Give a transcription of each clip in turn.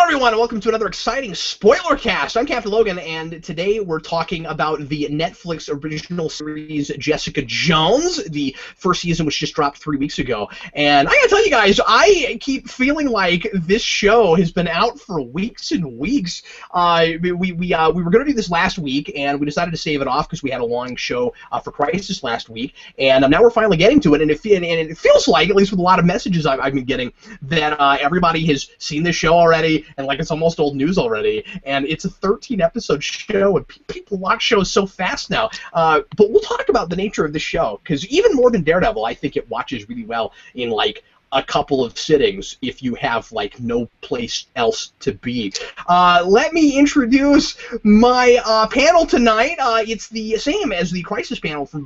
everyone, and welcome to another exciting Spoilercast. I'm Captain Logan, and today we're talking about the Netflix original series Jessica Jones, the first season, which just dropped 3 weeks ago. And I gotta tell you guys, I keep feeling like this show has been out for weeks and weeks. We were gonna do this last week, and we decided to save it off because we had a long show for Crisis last week, and now we're finally getting to it. And it feels like, at least with a lot of messages I've been getting, that everybody has seen this show already. And like it's almost old news already, and it's a 13-episode show, and people watch shows so fast now. But we'll talk about the nature of the show, because even more than Daredevil, I think it watches really well in like a couple of sittings if you have like no place else to be. Let me introduce my panel tonight. It's the same as the Crisis panel from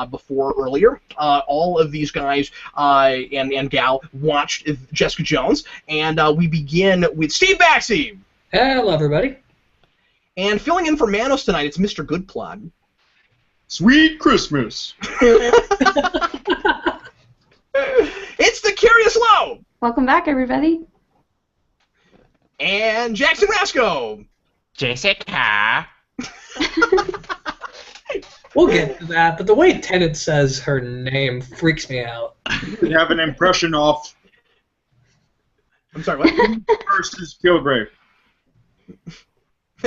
before earlier. All of these guys and gal watched Jessica Jones, and we begin with Steve Baxi. Hello, everybody. And filling in for Manos tonight, it's MrGoodPlot. Sweet Christmas. It's the Curious Low! Welcome back, everybody. And Jackson Rasco! Jessica! We'll get to that, but the way Tennant says her name freaks me out. We have an impression of I'm sorry, what? versus Kilgrave.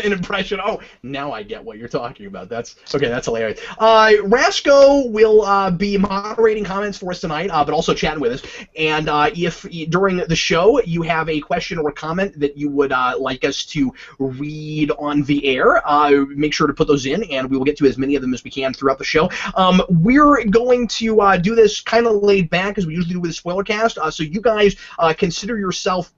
An impression. Oh, now I get what you're talking about. That's okay. That's hilarious. Rasco will be moderating comments for us tonight, but also chatting with us. And if during the show you have a question or a comment that you would like us to read on the air, make sure to put those in, and we will get to as many of them as we can throughout the show. We're going to do this kind of laid back as we usually do with the Spoilercast. So you guys consider yourselves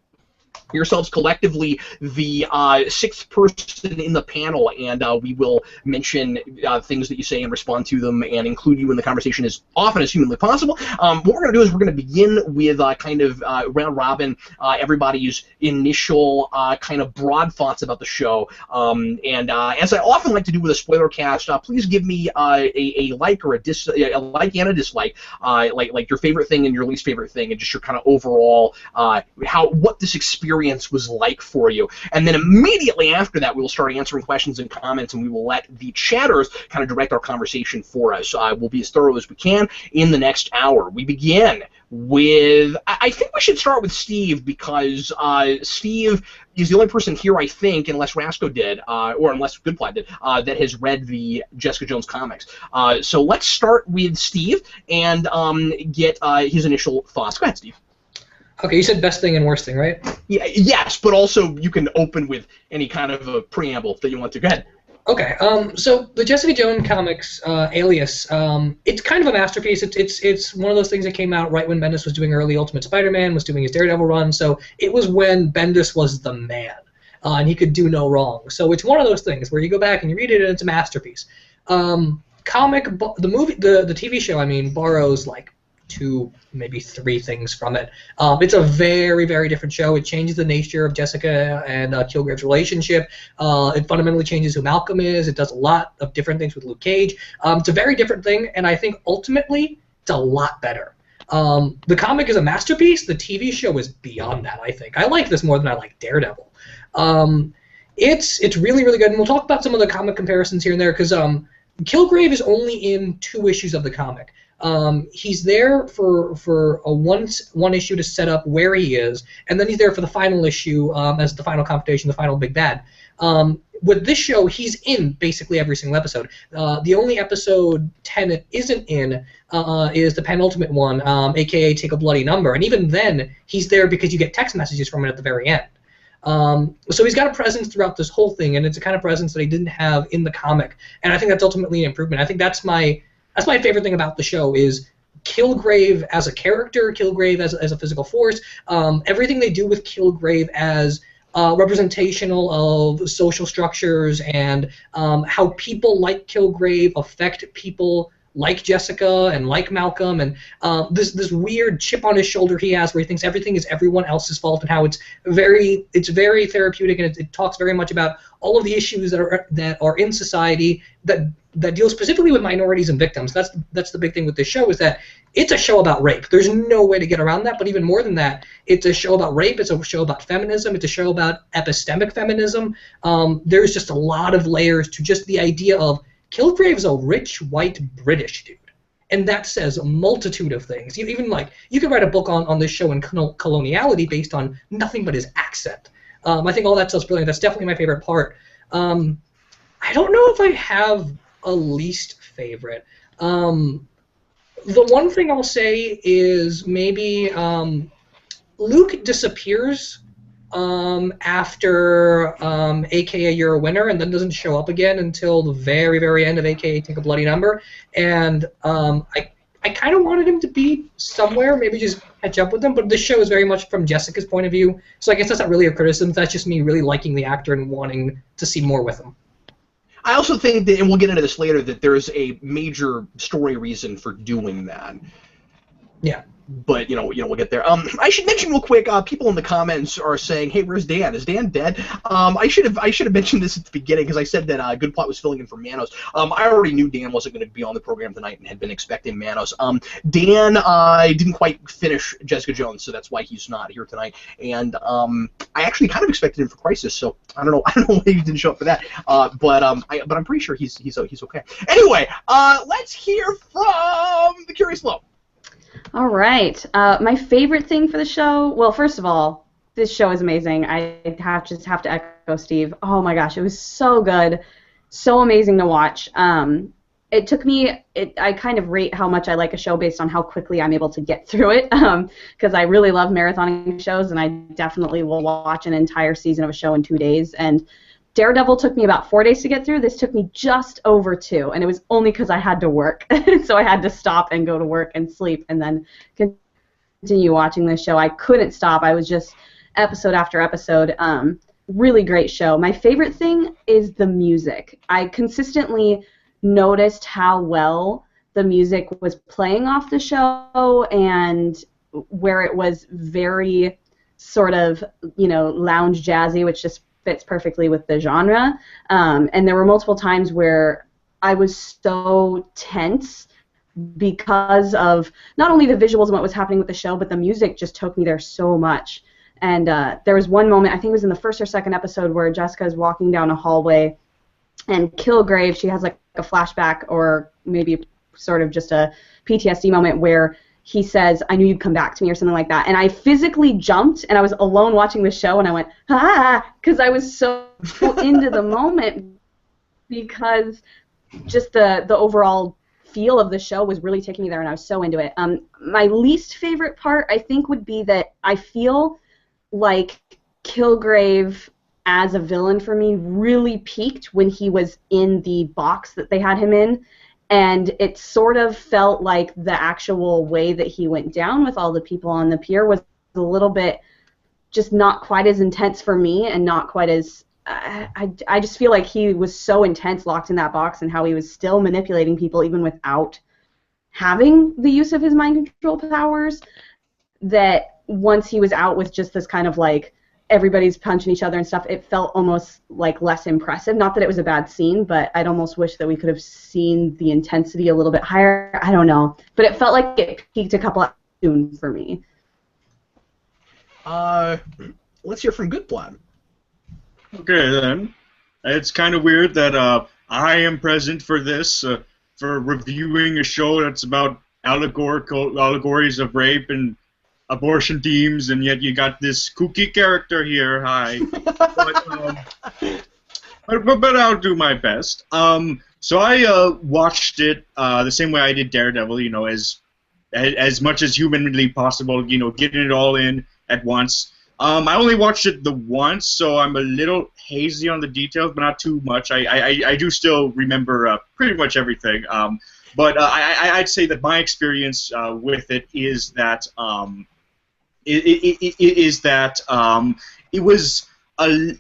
collectively the sixth person in the panel, and we will mention things that you say and respond to them and include you in the conversation as often as humanly possible. What we're going to do is we're going to begin with kind of round robin, everybody's initial kind of broad thoughts about the show. And as I often like to do with a Spoilercast, please give me a like or a like and a dislike, like your favorite thing and your least favorite thing, and just your kind of overall what this experience was like for you. And then immediately after that, we will start answering questions and comments, and we will let the chatters kind of direct our conversation for us. We'll be as thorough as we can in the next hour. We begin with, I think we should start with Steve, because Steve is the only person here, I think, unless Rasco did, or unless Goodplot did, that has read the Jessica Jones comics. So let's start with Steve and get his initial thoughts. Go ahead, Steve. Okay, you said best thing and worst thing, right? Yeah, yes, but also you can open with any kind of a preamble that you want to. Go ahead. Okay, so the Jessica Jones comics, Alias, it's kind of a masterpiece. It's one of those things that came out right when Bendis was doing early Ultimate Spider-Man, was doing his Daredevil run, so it was when Bendis was the man, and he could do no wrong. So it's one of those things where you go back and you read it and it's a masterpiece. The TV show, I mean, borrows like 2, maybe 3 things from it. It's a very, very different show. It changes the nature of Jessica and Kilgrave's relationship. It fundamentally changes who Malcolm is. It does a lot of different things with Luke Cage. It's a very different thing, and I think ultimately it's a lot better. The comic is a masterpiece. The TV show is beyond that, I think. I like this more than I like Daredevil. It's really, really good, and we'll talk about some of the comic comparisons here and there, because Kilgrave is only in 2 issues of the comic. He's there for a one issue to set up where he is, and then he's there for the final issue as the final confrontation, the final big bad. With this show, he's in basically every single episode. The only episode Tennant isn't in is the penultimate one, a.k.a. Take a Bloody Number, and even then, he's there because you get text messages from it at the very end. So he's got a presence throughout this whole thing, and it's a kind of presence that he didn't have in the comic, and I think that's ultimately an improvement. I think that's my favorite thing about the show is Kilgrave as a character, Kilgrave as a physical force, everything they do with Kilgrave as representational of social structures and how people like Kilgrave affect people like Jessica and like Malcolm, and this weird chip on his shoulder he has where he thinks everything is everyone else's fault, and how it's very therapeutic, and it talks very much about all of the issues that are in society that deal specifically with minorities and victims. That's the big thing with this show, is that it's a show about rape. There's no way to get around that, but even more than that, it's a show about rape, it's a show about feminism, it's a show about epistemic feminism. There's just a lot of layers to just the idea of Kilgrave's a rich, white, British dude. And that says a multitude of things. Even you could write a book on this show and coloniality based on nothing but his accent. I think all that stuff's brilliant. That's definitely my favorite part. I don't know if I have a least favorite. The one thing I'll say is maybe Luke disappears after AKA You're a Winner, and then doesn't show up again until the very, very end of AKA Take a Bloody Number. And I kind of wanted him to be somewhere, maybe just catch up with him, but this show is very much from Jessica's point of view, so I guess that's not really a criticism. That's just me really liking the actor and wanting to see more with him. I also think that, and we'll get into this later, that there's a major story reason for doing that. Yeah. But we'll get there. I should mention real quick. People in the comments are saying, "Hey, where's Dan? Is Dan dead?" I should have mentioned this at the beginning, because I said that GoodPlot was filling in for Manos. I already knew Dan wasn't going to be on the program tonight and had been expecting Manos. Dan didn't quite finish Jessica Jones, so that's why he's not here tonight. And I actually kind of expected him for Crisis, so I don't know why he didn't show up for that. But I'm pretty sure he's okay. Anyway, let's hear from the Curious Flo. All right. My favorite thing for the show, well, first of all, this show is amazing. I just have to echo Steve. Oh my gosh, it was so good, so amazing to watch. It took me, I kind of rate how much I like a show based on how quickly I'm able to get through it, because I really love marathoning shows, and I definitely will watch an entire season of a show in 2 days. And Daredevil took me about 4 days to get through. This took me just over 2, and it was only because I had to work. So I had to stop and go to work and sleep and then continue watching this show. I couldn't stop. I was just episode after episode. Really great show. My favorite thing is the music. I consistently noticed how well the music was playing off the show, and where it was very sort of, lounge jazzy, which just fits perfectly with the genre. And there were multiple times where I was so tense because of not only the visuals and what was happening with the show, but the music just took me there so much. And there was one moment, I think it was in the first or second episode, where Jessica is walking down a hallway, and Kilgrave, she has like a flashback or maybe sort of just a PTSD moment where he says, "I knew you'd come back to me," or something like that. And I physically jumped, and I was alone watching the show, and I went, because I was so into the moment, because just the overall feel of the show was really taking me there, and I was so into it. My least favorite part, I think, would be that I feel like Kilgrave as a villain for me really peaked when he was in the box that they had him in. And it sort of felt like the actual way that he went down with all the people on the pier was a little bit just not quite as intense for me, and not quite as... I just feel like he was so intense locked in that box, and how he was still manipulating people even without having the use of his mind control powers, that once he was out with just this kind of like everybody's punching each other and stuff, it felt almost like less impressive. Not that it was a bad scene, but I'd almost wish that we could have seen the intensity a little bit higher. I don't know. But it felt like it peaked a couple of soon for me. Let's hear from GoodPlot. Okay, then. It's kind of weird that I am present for this, for reviewing a show that's about allegories of rape and abortion themes, and yet you got this kooky character here. Hi. but I'll do my best. So I watched it the same way I did Daredevil, as much as humanly possible, getting it all in at once. I only watched it the once, so I'm a little hazy on the details, but not too much. I do still remember pretty much everything. But I'd say that my experience with it is that it was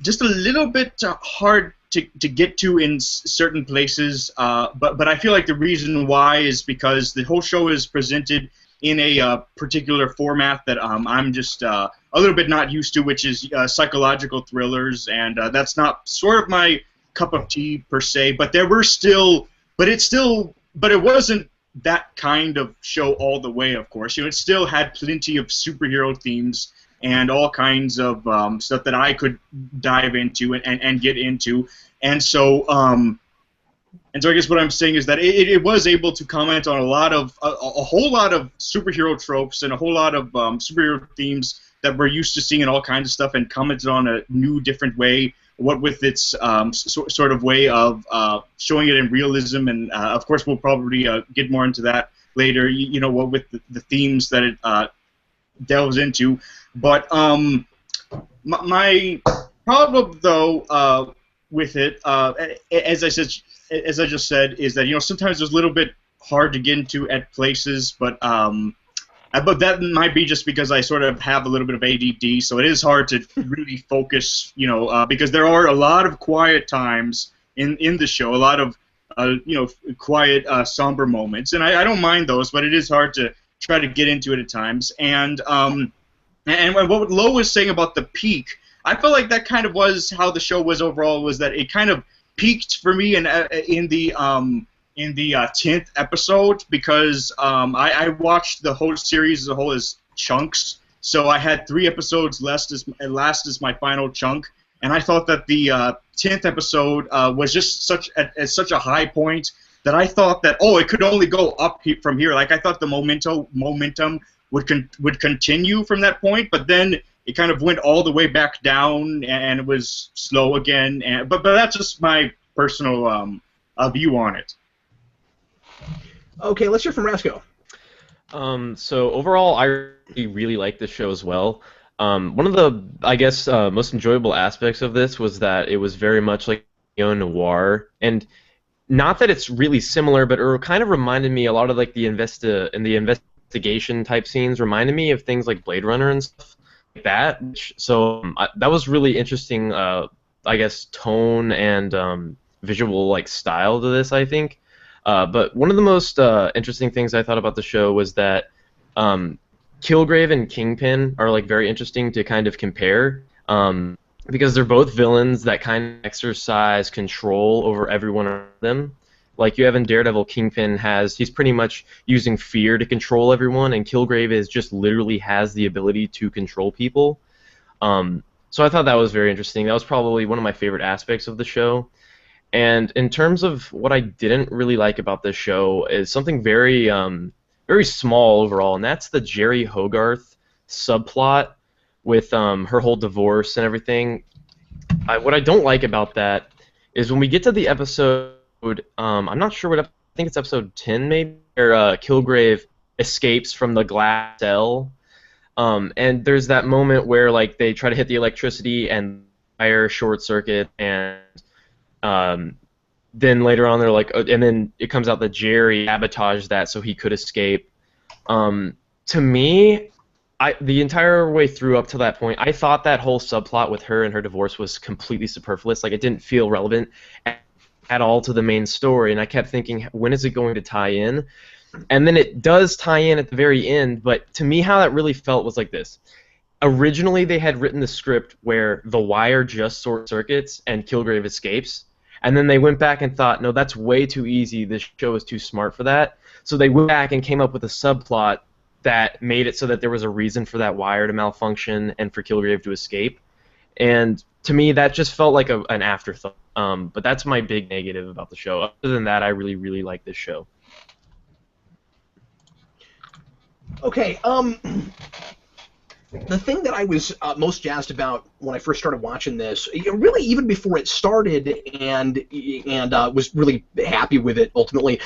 just a little bit hard to get to in certain places, but I feel like the reason why is because the whole show is presented in a particular format that I'm just a little bit not used to, which is psychological thrillers, and that's not sort of my cup of tea per se. But there were still, but it wasn't that kind of show all the way. Of course, it still had plenty of superhero themes and all kinds of stuff that I could dive into and get into, and so I guess what I'm saying is that it was able to comment on a whole lot of superhero tropes and a whole lot of superhero themes that we're used to seeing in all kinds of stuff, and commented on a new, different way, what with its sort of way of showing it in realism, and of course we'll probably get more into that later. You know, what with the themes that it delves into. But my problem, though, with it, as I just said, is that sometimes it's a little bit hard to get into at places, but that might be just because I sort of have a little bit of ADD, so it is hard to really focus, because there are a lot of quiet times in the show, a lot of quiet, somber moments, and I don't mind those, but it is hard to try to get into it at times, and what Lo was saying about the peak, I felt like that kind of was how the show was overall, was that it kind of peaked for me in the 10th episode, because I watched the whole series as a whole as chunks, so I had 3 episodes last as my final chunk, and I thought that the 10th episode was just such a high point that I thought that it could only go up from here. Like I thought the momentum would continue from that point, but then it kind of went all the way back down, and it was slow again. But that's just my personal view on it. Okay, let's hear from Rasco. So overall, I really like this show as well. One of the, I guess, most enjoyable aspects of this was that it was very much like neo-noir, and not that it's really similar, but it kind of reminded me a lot of like the investigation type scenes reminded me of things like Blade Runner and stuff like that. So that was really interesting, I guess, tone and visual like style to this, I think. But one of the most interesting things I thought about the show was that Kilgrave and Kingpin are like very interesting to kind of compare, because they're both villains that kind of exercise control over everyone around them. Like you have in Daredevil, Kingpin he's pretty much using fear to control everyone, and Kilgrave just literally has the ability to control people. So I thought that was very interesting. That was probably one of my favorite aspects of the show. And in terms of what I didn't really like about this show is something very, very small overall, and that's the Jerry Hogarth subplot with her whole divorce and everything. What I don't like about that is when we get to the episode, I'm not sure I think it's episode 10 maybe, where Kilgrave escapes from the glass cell, and there's that moment where like they try to hit the electricity and fire short circuit, and then later on they're like, and then it comes out that Jerry sabotaged that so he could escape. To me, the entire way through up to that point, I thought that whole subplot with her and her divorce was completely superfluous. Like it didn't feel relevant at all to the main story, and I kept thinking, when is it going to tie in? And then it does tie in at the very end, but to me how that really felt was like this. Originally they had written the script where the wire just short circuits and Kilgrave escapes, and then they went back and thought, no, that's way too easy, this show is too smart for that. So they went back and came up with a subplot that made it so that there was a reason for that wire to malfunction and for Kilgrave to escape. And to me, that just felt like an afterthought. But that's my big negative about the show. Other than that, I really, really like this show. Okay, the thing that I was most jazzed about when I first started watching this, really even before it started, and was really happy with it ultimately,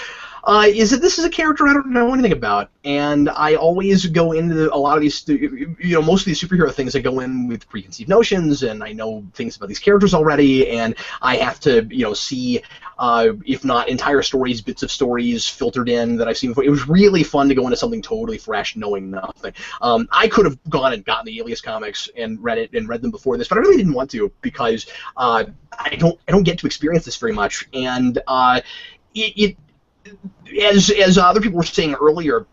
is that this is a character I don't know anything about, and I always go into a lot of these, most of these superhero things I go in with preconceived notions, and I know things about these characters already, and I have to, see, if not entire stories, bits of stories filtered in that I've seen before. It was really fun to go into something totally fresh, knowing nothing. I could have gone and gotten the Alias comics and read them before this, but I really didn't want to, because I I don't get to experience this very much, and as other people were saying earlier,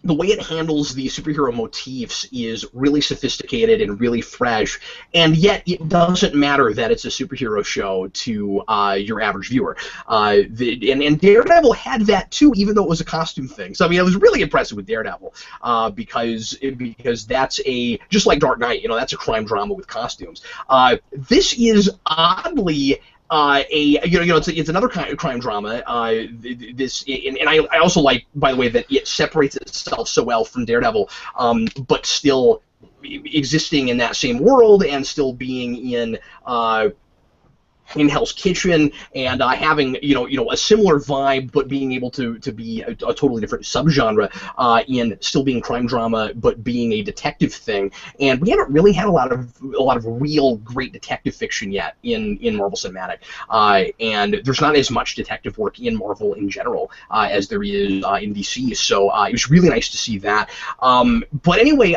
the way it handles the superhero motifs is really sophisticated and really fresh, and yet it doesn't matter that it's a superhero show to your average viewer. And Daredevil had that too, even though it was a costume thing. So I mean, I was really impressed with Daredevil because that's just like Dark Knight, that's a crime drama with costumes. This is oddly. It's another kind of crime drama. I also like, by the way, that it separates itself so well from Daredevil, but still existing in that same world and still being in Hell's Kitchen and having a similar vibe, but being able to be a totally different subgenre in still being crime drama, but being a detective thing. And we haven't really had a lot of real great detective fiction yet in Marvel Cinematic, and there's not as much detective work in Marvel in general as there is in DC. So it was really nice to see that. But anyway,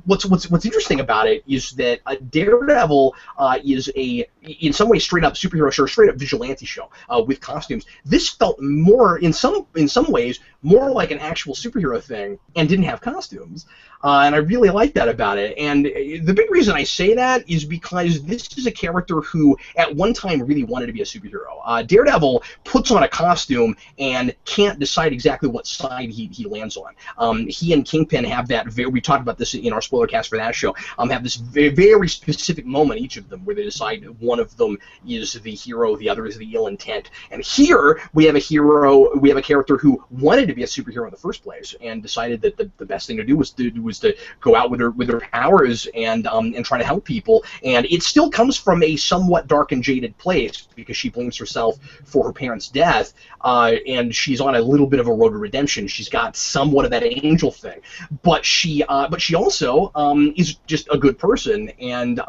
what's interesting about it is that Daredevil is in some ways straight up superhero show, straight up vigilante show with costumes. This felt more, in some ways, more like an actual superhero thing and didn't have costumes. And I really like that about it. And the big reason I say that is because this is a character who at one time really wanted to be a superhero. Daredevil puts on a costume and can't decide exactly what side he lands on. He and Kingpin have that we talked about this in our Spoilercast for that show, have this very specific moment, each of them, where they decide one of them is the hero, the other is the ill intent. And here we have a character who wanted to be a superhero in the first place and decided that the best thing to do was to go out with her powers and try to help people. And it still comes from a somewhat dark and jaded place because she blames herself for her parents' death, and she's on a little bit of a road to redemption. She's got somewhat of that angel thing, but she also is just a good person, and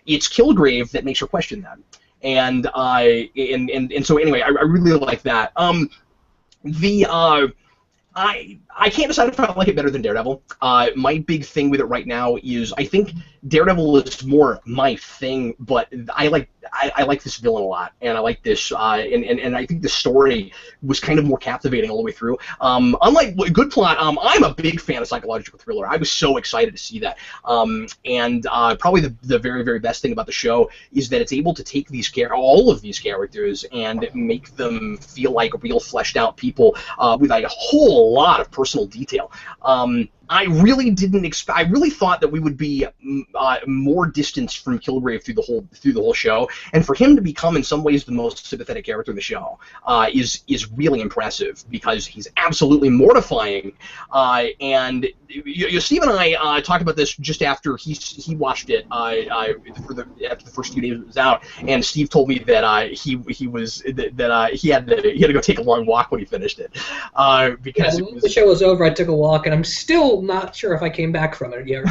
it's Kilgrave that makes her question that. And so anyway, I really like that. I can't decide if I like it better than Daredevil. My big thing with it right now is I think Daredevil is more my thing, but I like this villain a lot, and I like this, and I think the story was kind of more captivating all the way through. Unlike MrGoodPlot, I'm a big fan of psychological thriller. I was so excited to see that, and probably the very, very best thing about the show is that it's able to take all of these characters and make them feel like real fleshed out people with a whole lot of personal detail. I really didn't expect. I really thought that we would be more distanced from Kilgrave through the whole show, and for him to become in some ways the most sympathetic character in the show is really impressive because he's absolutely mortifying. And Steve and I talked about this just after he watched it after the first few days it was out, and Steve told me that he had to go take a long walk when he finished it because when the show was over, I took a walk, and I'm still not sure if I came back from it yet.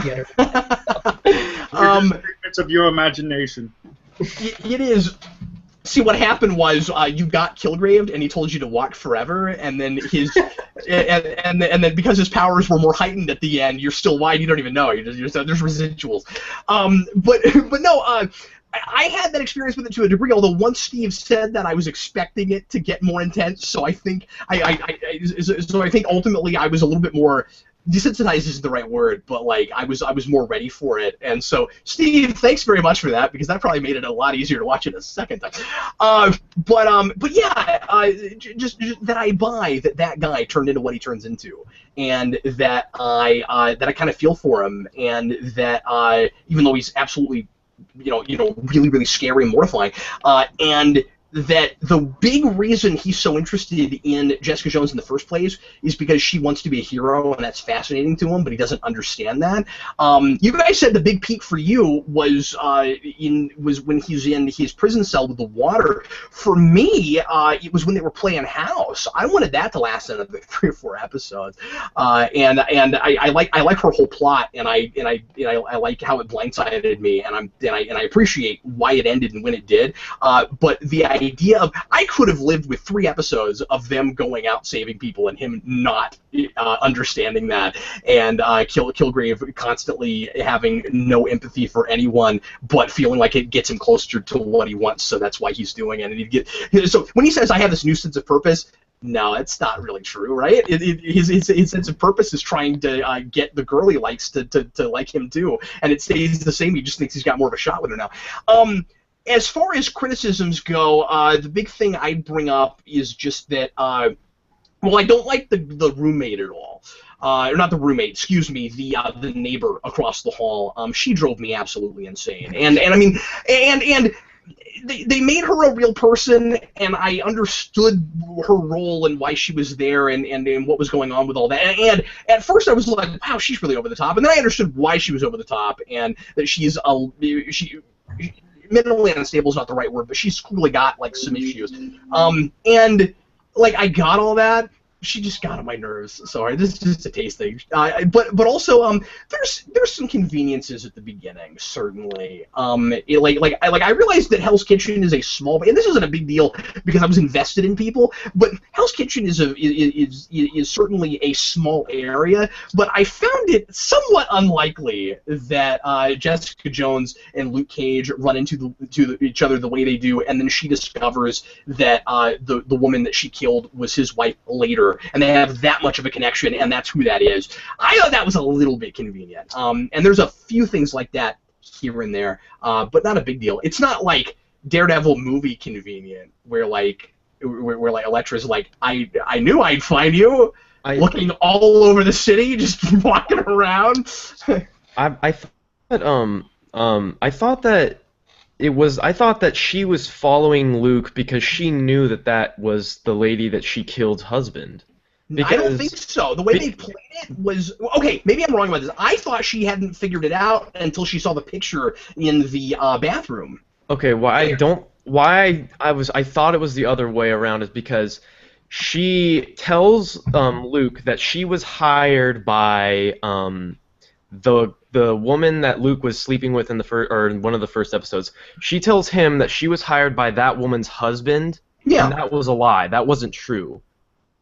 It's of your imagination. It is. See, what happened was you got Kilgraved, and he told you to walk forever, and then and then because his powers were more heightened at the end, you're still wide. You don't even know. There's residuals. But no. I had that experience with it to a degree, although once Steve said that, I was expecting it to get more intense. So I think I think ultimately I was a little bit more desensitized isn't the right word, but like I was more ready for it. And so Steve, thanks very much for that because that probably made it a lot easier to watch it a second time. But yeah, just that I buy that guy turned into what he turns into, and that I kind of feel for him, and that even though he's absolutely really, really scary and mortifying, and that the big reason he's so interested in Jessica Jones in the first place is because she wants to be a hero, and that's fascinating to him, but he doesn't understand that. You guys said the big peak for you was when he's in his prison cell with the water. For me, it was when they were playing house. I wanted that to last another 3 or 4 episodes, and I like her whole plot, and I like how it blindsided me, and I appreciate why it ended and when it did. But the idea of I could have lived with 3 episodes of them going out saving people and him not understanding that, and Kilgrave constantly having no empathy for anyone, but feeling like it gets him closer to what he wants, so that's why he's doing it. So when he says, I have this new sense of purpose, no, it's not really true, right? His sense of purpose is trying to get the girl he likes to like him too, and it stays the same. He just thinks he's got more of a shot with her now. As far as criticisms go, the big thing I'd bring up is just that, well, I don't like the roommate at all. Or not the roommate, excuse me, the neighbor across the hall. She drove me absolutely insane, and I mean, and they made her a real person, and I understood her role and why she was there and what was going on with all that. And at first I was like, wow, she's really over the top. And then I understood why she was over the top, and that she mentally unstable is not the right word, but she's clearly got like some issues. And like I got all that. She just got on my nerves. Sorry, this is just a taste thing. But also, there's some conveniences at the beginning, certainly. I realized that Hell's Kitchen is a small, and this isn't a big deal because I was invested in people. But Hell's Kitchen is certainly a small area. But I found it somewhat unlikely that Jessica Jones and Luke Cage run into each other the way they do, and then she discovers that the woman that she killed was his wife later. And they have that much of a connection, and that's who that is. I thought that was a little bit convenient. And there's a few things like that here and there, but not a big deal. It's not like Daredevil movie convenient, where Elektra's like, I knew I'd find you, looking all over the city, just walking around. I thought that she was following Luke because she knew that was the lady that she killed's husband. I don't think so. The way they played it was okay. Maybe I'm wrong about this. I thought she hadn't figured it out until she saw the picture in the bathroom. Okay, I thought it was the other way around is because she tells Luke that she was hired by the woman that Luke was sleeping with in one of the first episodes. She tells him that she was hired by that woman's husband. Yeah. And that was a lie. That wasn't true.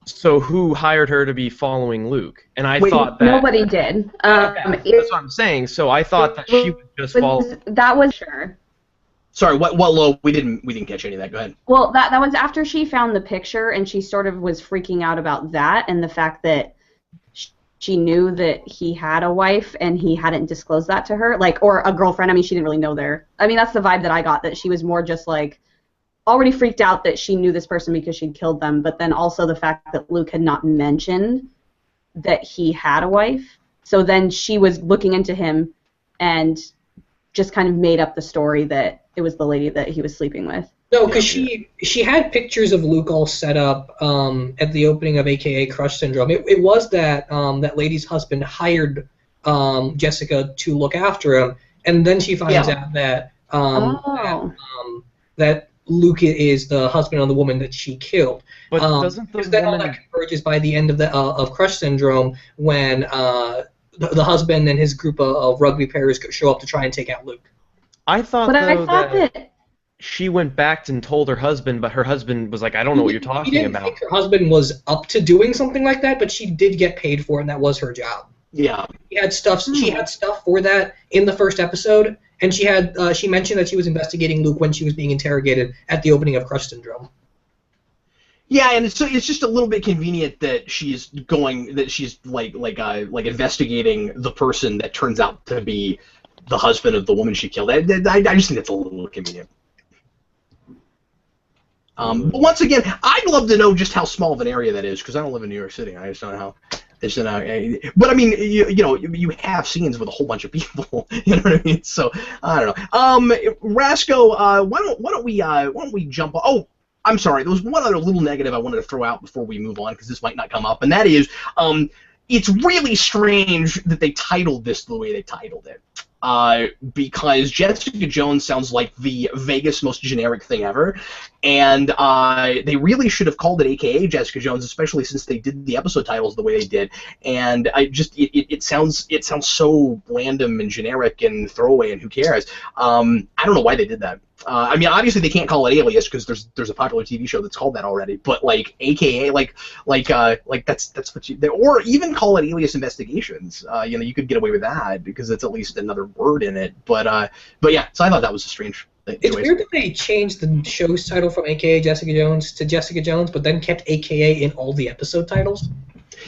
So who hired her to be following Luke? And I thought that nobody did. That's what I'm saying. So I thought that she would just follow. That was sure. Sorry, what low? We didn't catch any of that. Go ahead. Well, that was after she found the picture, and she sort of was freaking out about that and the fact that she knew that he had a wife and he hadn't disclosed that to her, or a girlfriend. I mean, she didn't really know there. I mean, that's the vibe that I got, that she was more just already freaked out that she knew this person because she'd killed them, but then also the fact that Luke had not mentioned that he had a wife. So then she was looking into him and just kind of made up the story that it was the lady that he was sleeping with. No, because she had pictures of Luke all set up at the opening of AKA Crush Syndrome. It was that that lady's husband hired Jessica to look after him, and then she finds out that that Luke is the husband of the woman that she killed. But doesn't the woman... all that converges by the end of the Crush Syndrome when the husband and his group of rugby players show up to try and take out Luke. I thought that she went back and told her husband, but her husband was like, I don't know what you're talking about. Think her husband was up to doing something like that, but she did get paid for it, and that was her job. Yeah. She had stuff for that in the first episode, and she mentioned that she was investigating Luke when she was being interrogated at the opening of Crush Syndrome. Yeah, and it's just a little bit convenient that she's investigating the person that turns out to be the husband of the woman she killed. I just think that's a little convenient. But once again, I'd love to know just how small of an area that is, because I don't live in New York City. I just don't know how. But I mean, you have scenes with a whole bunch of people. You know what I mean? So I don't know. Rasco, why don't we jump? Oh, I'm sorry. There was one other little negative I wanted to throw out before we move on, because this might not come up, and that is, it's really strange that they titled this the way they titled it. Because Jessica Jones sounds like the vaguest, most generic thing ever, and they really should have called it AKA Jessica Jones, especially since they did the episode titles the way they did. And it sounds so random and generic and throwaway, and who cares? I don't know why they did that. I mean, obviously they can't call it Alias because there's a popular TV show that's called that already. But like AKA, like that's what you, or even call it Alias Investigations. You know, you could get away with that because it's at least another word in it. But yeah, so I thought that was a strange thing. It's weird that they changed the show's title from AKA Jessica Jones to Jessica Jones, but then kept AKA in all the episode titles.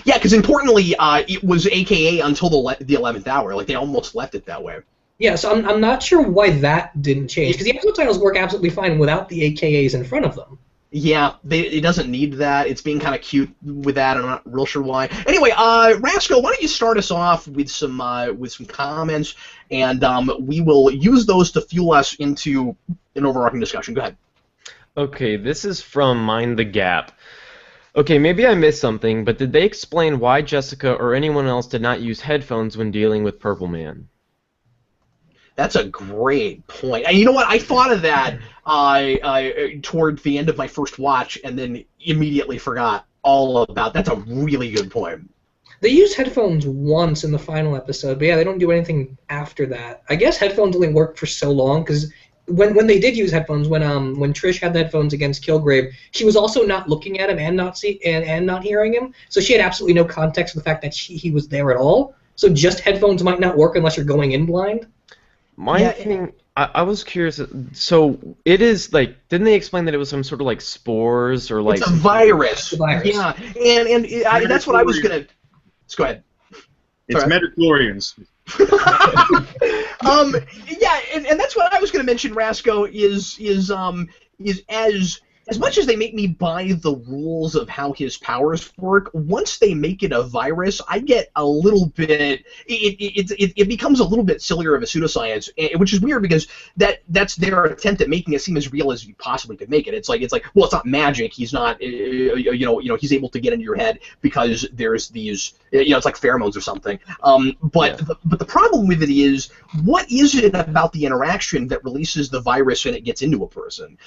Yeah, because importantly, it was AKA until the 11th hour. Like they almost left it that way. Yeah, so I'm not sure why that didn't change, because the episode titles work absolutely fine without the AKAs in front of them. Yeah, it doesn't need that. It's being kind of cute with that. I'm not real sure why. Anyway, Rasco, why don't you start us off with some comments, and we will use those to fuel us into an overarching discussion. Go ahead. Okay, this is from Mind the Gap. Okay, maybe I missed something, but did they explain why Jessica or anyone else did not use headphones when dealing with Purple Man? That's a great point. And you know what? I thought of that toward the end of my first watch and then immediately forgot all about. That's a really good point. They use headphones once in the final episode, but yeah, they don't do anything after that. I guess headphones only worked for so long, because when they did use headphones, when Trish had the headphones against Kilgrave, she was also not looking at him and not hearing him, so she had absolutely no context for the fact that he was there at all. So just headphones might not work unless you're going in blind. My thing, I was curious. So it is like, didn't they explain that it was some sort of like spores or like? It's a virus. Yeah, and that's what I was gonna. Let's go ahead. It's metachlorians. Yeah, and that's what I was gonna mention. Rasco is as much as they make me buy the rules of how his powers work, once they make it a virus, I get a little bit. It becomes a little bit sillier of a pseudoscience, which is weird because that's their attempt at making it seem as real as you possibly could make it. It's like well, it's not magic. He's not he's able to get into your head because there's these it's like pheromones or something. But the problem with it is, what is it about the interaction that releases the virus and it gets into a person?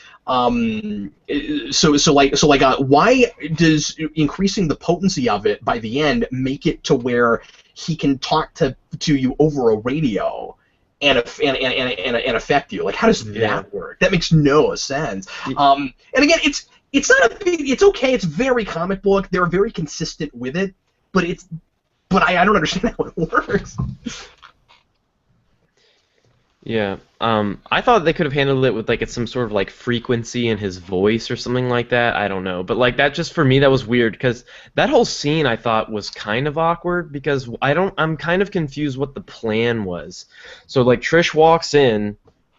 Why does increasing the potency of it by the end make it to where he can talk to you over a radio and affect you? Like, how does that work? That makes no sense. And again, it's not it's okay. It's very comic book. They're very consistent with it, but I don't understand how it works. Yeah, I thought they could have handled it with like it's some sort of like frequency in his voice or something like that. I don't know, but like that just for me that was weird because that whole scene I thought was kind of awkward because I'm kind of confused what the plan was. So like Trish walks in,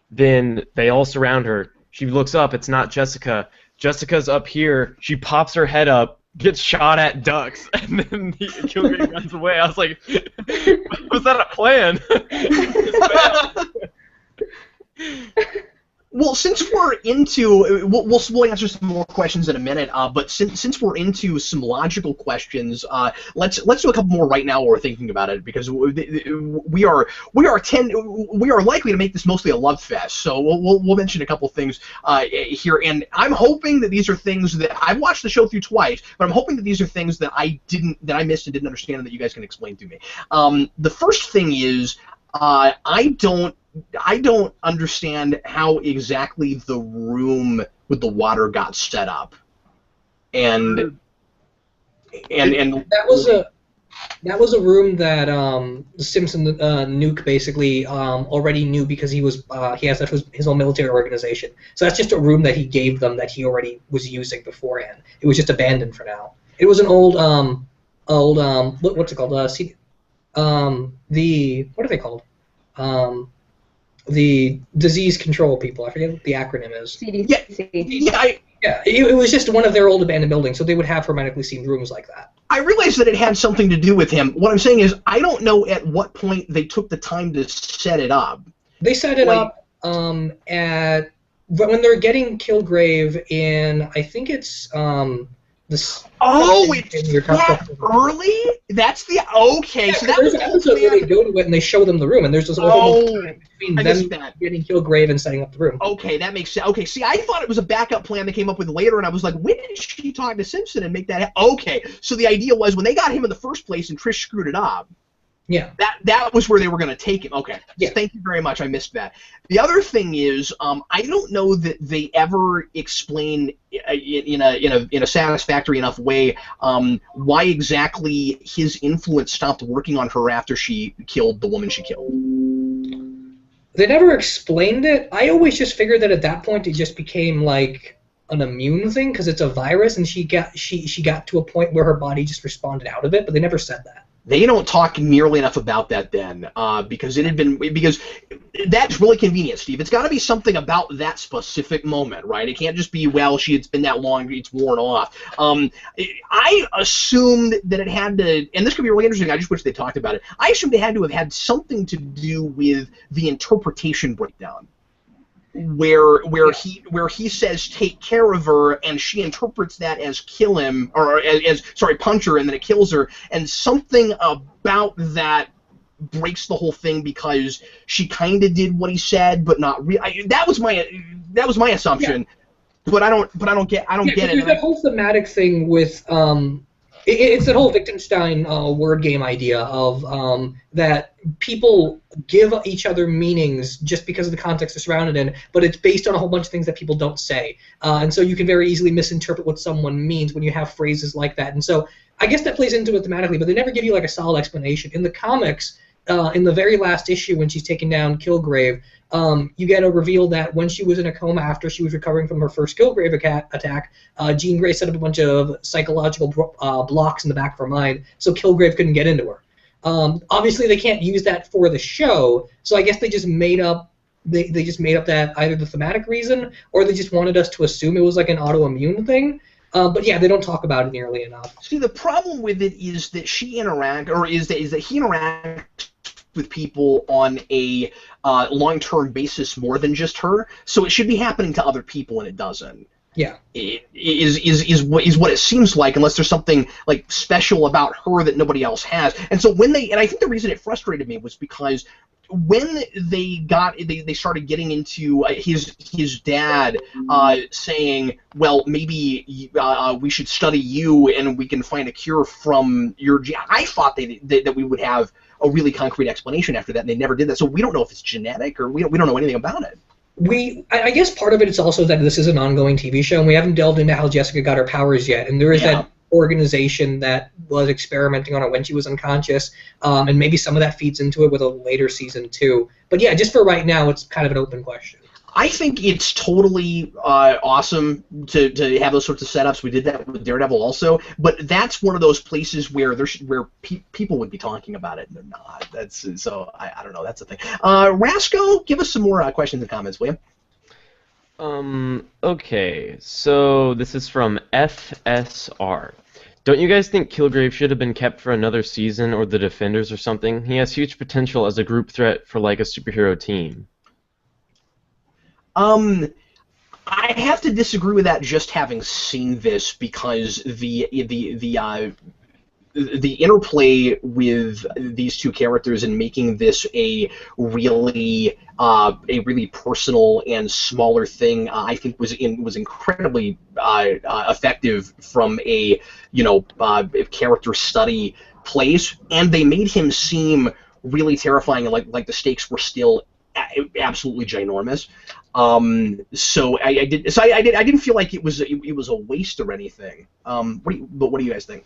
then they all surround her. She looks up, it's not Jessica. Jessica's up here. She pops her head up, gets shot at, ducks, and then Kilgrave runs away. I was like, was that a plan? Well, since we're into, we'll answer some more questions in a minute. But since we're into some logical questions, let's do a couple more right now while we're thinking about it, because we are likely to make this mostly a love fest. So we'll mention a couple things here, and I'm hoping that these are things that I've watched the show through twice, but I'm hoping that these are things that I missed and didn't understand, and that you guys can explain to me. The first thing is, I don't understand how exactly the room with the water got set up, and that was a room that Simpson Nuke basically already knew because he has his own military organization. So that's just a room that he gave them that he already was using beforehand. It was just abandoned for now. It was an old what's it called? What are they called? The disease control people. I forget what the acronym is. CDC. It was just one of their old abandoned buildings, so they would have hermetically sealed rooms like that. I realize that it had something to do with him. What I'm saying is, I don't know at what point they took the time to set it up. They set it up when they're getting Kilgrave in, I think it's this. Oh, it's that early? That's the okay. So that there's an episode where they go to it and they show them the room, and there's this whole time between them getting Kilgrave and setting up the room. Okay, that makes sense. Okay, see, I thought it was a backup plan they came up with later, and I was like, when did she talk to Simpson and make that? Okay, so the idea was when they got him in the first place and Trish screwed it up. Yeah. That was where they were going to take him. Okay. Yeah. Thank you very much. I missed that. The other thing is, I don't know that they ever explain in a satisfactory enough way why exactly his influence stopped working on her after she killed the woman she killed. They never explained it. I always just figured that at that point it just became like an immune thing because it's a virus, and she got to a point where her body just responded out of it, but they never said that. They don't talk nearly enough about that then, because that's really convenient, Steve. It's got to be something about that specific moment, right? It can't just be, well, it's been that long, it's worn off. I assumed that it had to, and this could be really interesting, I just wish they talked about it. I assumed it had to have had something to do with the interpretation breakdown. Where he says take care of her, and she interprets that as kill him, or as punch her, and then it kills her, and something about that breaks the whole thing because she kind of did what he said, but not really. That was my assumption, yeah. But I don't get it. There's that whole thematic thing with it's that whole Wittgenstein word game idea of that people give each other meanings just because of the context they're surrounded in, but it's based on a whole bunch of things that people don't say. And so you can very easily misinterpret what someone means when you have phrases like that. And so I guess that plays into it thematically, but they never give you like a solid explanation. In the comics, in the very last issue when she's taking down Kilgrave, you get a reveal that when she was in a coma after she was recovering from her first Kilgrave attack, Jean Grey set up a bunch of psychological blocks in the back of her mind, so Kilgrave couldn't get into her. Obviously, they can't use that for the show, so I guess they just made up. They just made up that either the thematic reason or they just wanted us to assume it was like an autoimmune thing. But yeah, they don't talk about it nearly enough. See, the problem with it is that he interacts with people on a long-term basis more than just her. So it should be happening to other people, and it doesn't. Yeah. It is what it seems like, unless there's something like special about her that nobody else has. And so and I think the reason it frustrated me was because when they started getting into his dad saying, well, maybe we should study you and we can find a cure from your gene. I thought that we would have a really concrete explanation after that, and they never did that. So we don't know if it's genetic, or we don't know anything about it. I guess part of it is also that this is an ongoing TV show, and we haven't delved into how Jessica got her powers yet. And there is that organization that was experimenting on her when she was unconscious, and maybe some of that feeds into it with a later season too. But yeah, just for right now, it's kind of an open question. I think it's totally awesome to have those sorts of setups. We did that with Daredevil also, but that's one of those places where people would be talking about it and they're not. I don't know. That's the thing. Rasco, give us some more questions and comments, will you? Okay, so this is from FSR. Don't you guys think Kilgrave should have been kept for another season, or the Defenders or something? He has huge potential as a group threat for like a superhero team. I have to disagree with that, just having seen this, because the interplay with these two characters and making this a really personal and smaller thing, I think was incredibly effective from a character study place, and they made him seem really terrifying, and like the stakes were still absolutely ginormous. So I didn't feel like it was a waste or anything. What do you guys think?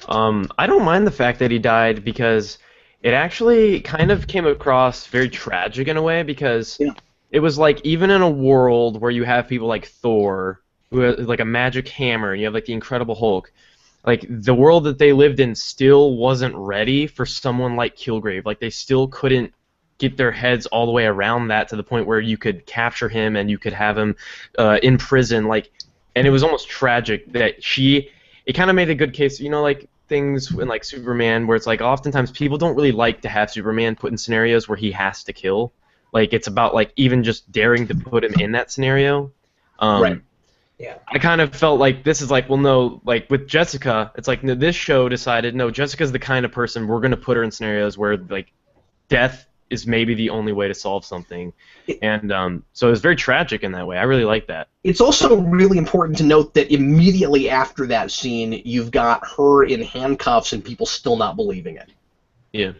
I don't mind the fact that he died, because it actually kind of came across very tragic in a way, because it was like, even in a world where you have people like Thor, who has like a magic hammer, and you have like the Incredible Hulk, like the world that they lived in still wasn't ready for someone like Kilgrave. Like they still couldn't get their heads all the way around that to the point where you could capture him and you could have him in prison. Like, and it was almost tragic that it kind of made a good case, like things in like Superman, where it's like oftentimes people don't really like to have Superman put in scenarios where he has to kill. Like it's about like even just daring to put him in that scenario. Right. Yeah. I kind of felt like this is like, well, no, like with Jessica, it's like, no, this show decided, no, Jessica's the kind of person we're going to put her in scenarios where like death is maybe the only way to solve something. And so it was very tragic in that way. I really like that. It's also really important to note that immediately after that scene, you've got her in handcuffs and people still not believing it. Yeah.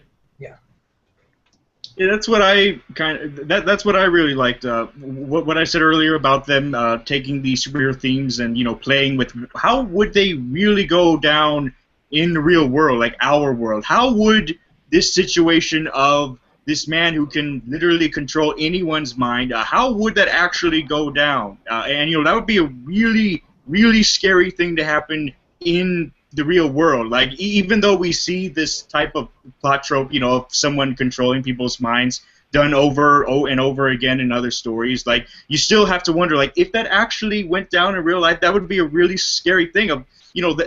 Yeah, that's what I that's what I really liked. What I said earlier about them taking these superhero themes and playing with how would they really go down in the real world, like our world. How would this situation of this man who can literally control anyone's mind, how would that actually go down? And that would be a really really scary thing to happen in the real world. Like even though we see this type of plot trope, of someone controlling people's minds done over and over again in other stories, like you still have to wonder, like if that actually went down in real life, that would be a really scary thing. Of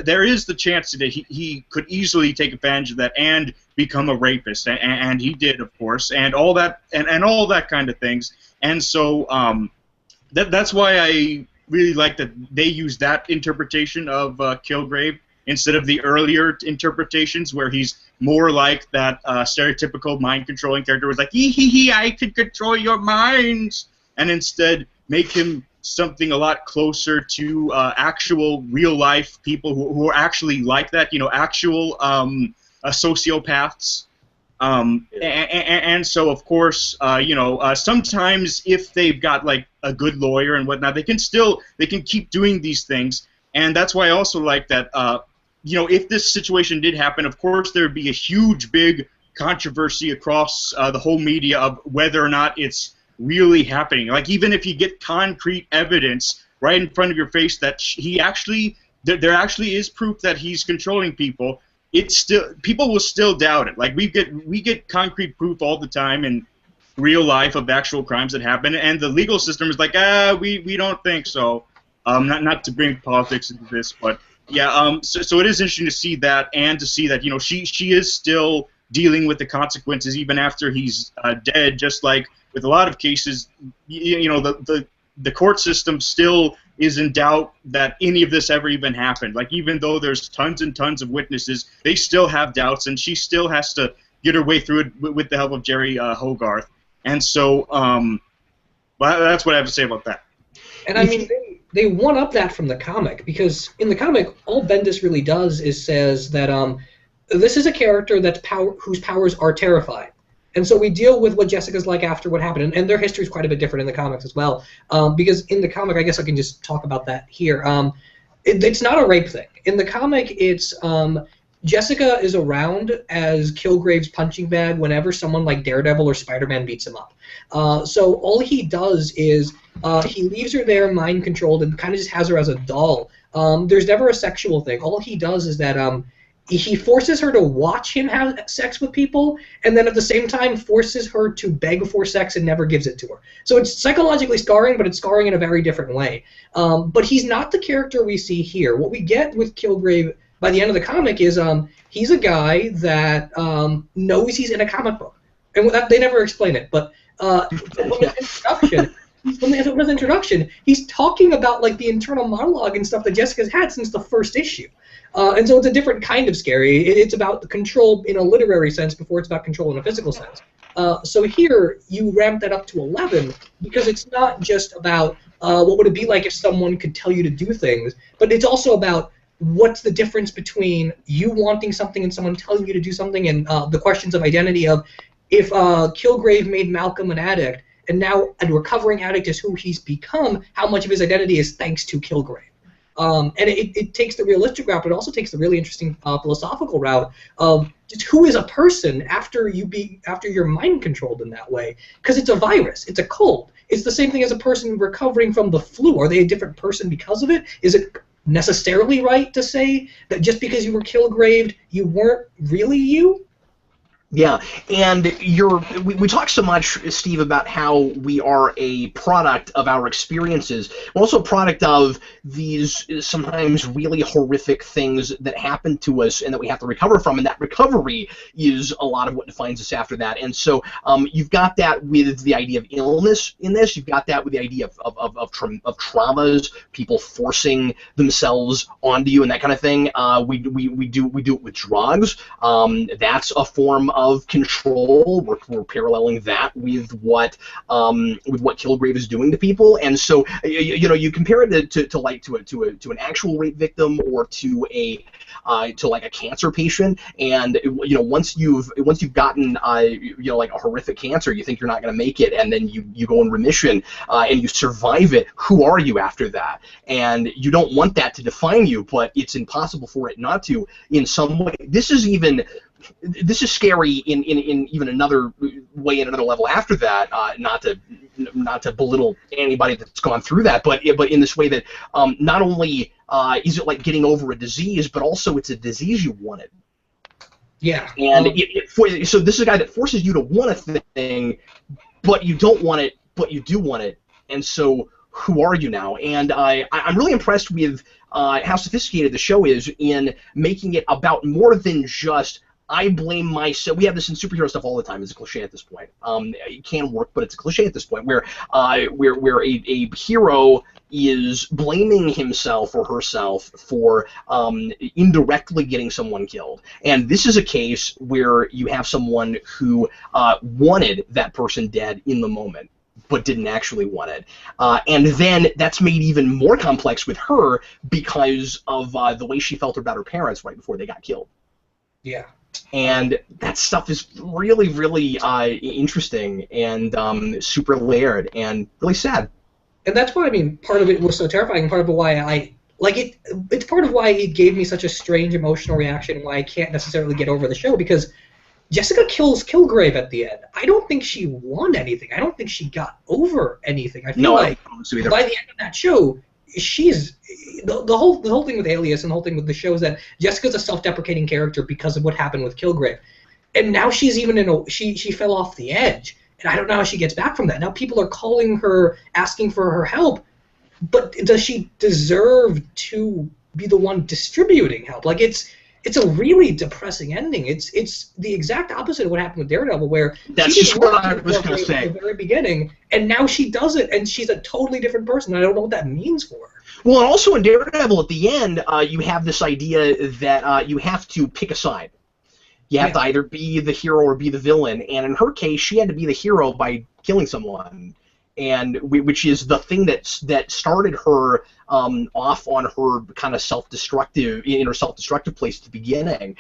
there is the chance that he could easily take advantage of that and become a rapist, and he did, of course, and all that and all that kind of things. And so that's why I really like that they use that interpretation of Kilgrave instead of the earlier interpretations where he's more like that stereotypical mind-controlling character who's like, hee, I can control your minds, and instead make him something a lot closer to actual real-life people who are actually like that, actual sociopaths. And so, of course, sometimes if they've got like a good lawyer and whatnot, they can keep doing these things, and that's why I also like that. If this situation did happen, of course there would be a huge, big controversy across the whole media of whether or not it's really happening. Like even if you get concrete evidence right in front of your face that there actually is proof that he's controlling people, people will still doubt it. Like we get concrete proof all the time in real life of actual crimes that happen, and the legal system is like, we don't think so. Not to bring politics into this, but yeah. So it is interesting to see that, and to see that she is still dealing with the consequences even after he's dead. Just like with a lot of cases, the court system still is in doubt that any of this ever even happened. Like even though there's tons and tons of witnesses, they still have doubts, and she still has to get her way through it with the help of Jerry Hogarth. And so, well, that's what I have to say about that. And I mean, they one-up that from the comic, because in the comic, all Bendis really does is says that this is a character whose powers are terrifying. And so we deal with what Jessica's like after what happened, and their history is quite a bit different in the comics as well. Because in the comic, I guess I can just talk about that here. It's not a rape thing. In the comic, it's Jessica is around as Kilgrave's punching bag whenever someone like Daredevil or Spider-Man beats him up. So all he does is he leaves her there mind-controlled and kind of just has her as a doll. There's never a sexual thing. All he does is that he forces her to watch him have sex with people, and then at the same time forces her to beg for sex and never gives it to her. So it's psychologically scarring, but it's scarring in a very different way. But he's not the character we see here. What we get with Kilgrave by the end of the comic is he's a guy that knows he's in a comic book. And they never explain it, but from his introduction, he's talking about like the internal monologue and stuff that Jessica's had since the first issue. And so it's a different kind of scary. It's about the control in a literary sense before it's about control in a physical sense. So here, you ramp that up to 11 because it's not just about what would it be like if someone could tell you to do things, but it's also about what's the difference between you wanting something and someone telling you to do something, and the questions of identity of if Kilgrave made Malcolm an addict, and now a recovering addict is who he's become, how much of his identity is thanks to Kilgrave. And it takes the realistic route, but it also takes the really interesting philosophical route of just who is a person after you're mind controlled in that way. Because it's a virus, it's a cold. It's the same thing as a person recovering from the flu. Are they a different person because of it? Is it necessarily right to say that just because you were Kilgraved, you weren't really you? Yeah, and we talk so much, Steve, about how we are a product of our experiences. We're also a product of these sometimes really horrific things that happen to us and that we have to recover from, and that recovery is a lot of what defines us after that. And so you've got that with the idea of illness in this. You've got that with the idea of traumas, people forcing themselves onto you and that kind of thing. We do it with drugs. That's a form of control. We're paralleling that with what Kilgrave is doing to people, and so you compare it to an actual rape victim or to like a cancer patient, and once you've gotten like a horrific cancer, you think you're not going to make it, and then you go in remission and you survive it. Who are you after that? And you don't want that to define you, but it's impossible for it not to in some way. This is scary in even another way, in another level after that. Not to belittle anybody that's gone through that, but in this way that not only is it like getting over a disease, but also it's a disease you wanted. Yeah. And so this is a guy that forces you to want a thing, but you don't want it, but you do want it. And so who are you now? And I'm really impressed with how sophisticated the show is in making it about more than just I blame myself. We have this in superhero stuff all the time. It's a cliche at this point. It can work, but it's a cliche at this point where a hero is blaming himself or herself for indirectly getting someone killed. And this is a case where you have someone who wanted that person dead in the moment, but didn't actually want it. And then that's made even more complex with her because of the way she felt about her parents right before they got killed. Yeah. And that stuff is really, really interesting and super layered and really sad. And that's why, I mean, part of it was so terrifying, part of why I like it. It's part of why it gave me such a strange emotional reaction and why I can't necessarily get over the show, because Jessica kills Kilgrave at the end. I don't think she won anything. I don't think she got over anything. I feel like by the end of that show, she's the whole thing with Alias and the whole thing with the show is that Jessica's a self-deprecating character because of what happened with Kilgrave, and now she's even she fell off the edge, and I don't know how she gets back from that. Now people are calling her, asking for her help, but does she deserve to be the one distributing help? Like it's a really depressing ending. It's the exact opposite of what happened with Daredevil, where that's she just what I was going to say at the very beginning, and now she does it, and she's a totally different person. I don't know what that means for her. Well, and also in Daredevil, at the end, you have this idea that you have to pick a side. You have to either be the hero or be the villain, and in her case, she had to be the hero by killing someone, and which is the thing that started her off on her kind of self-destructive place at the beginning,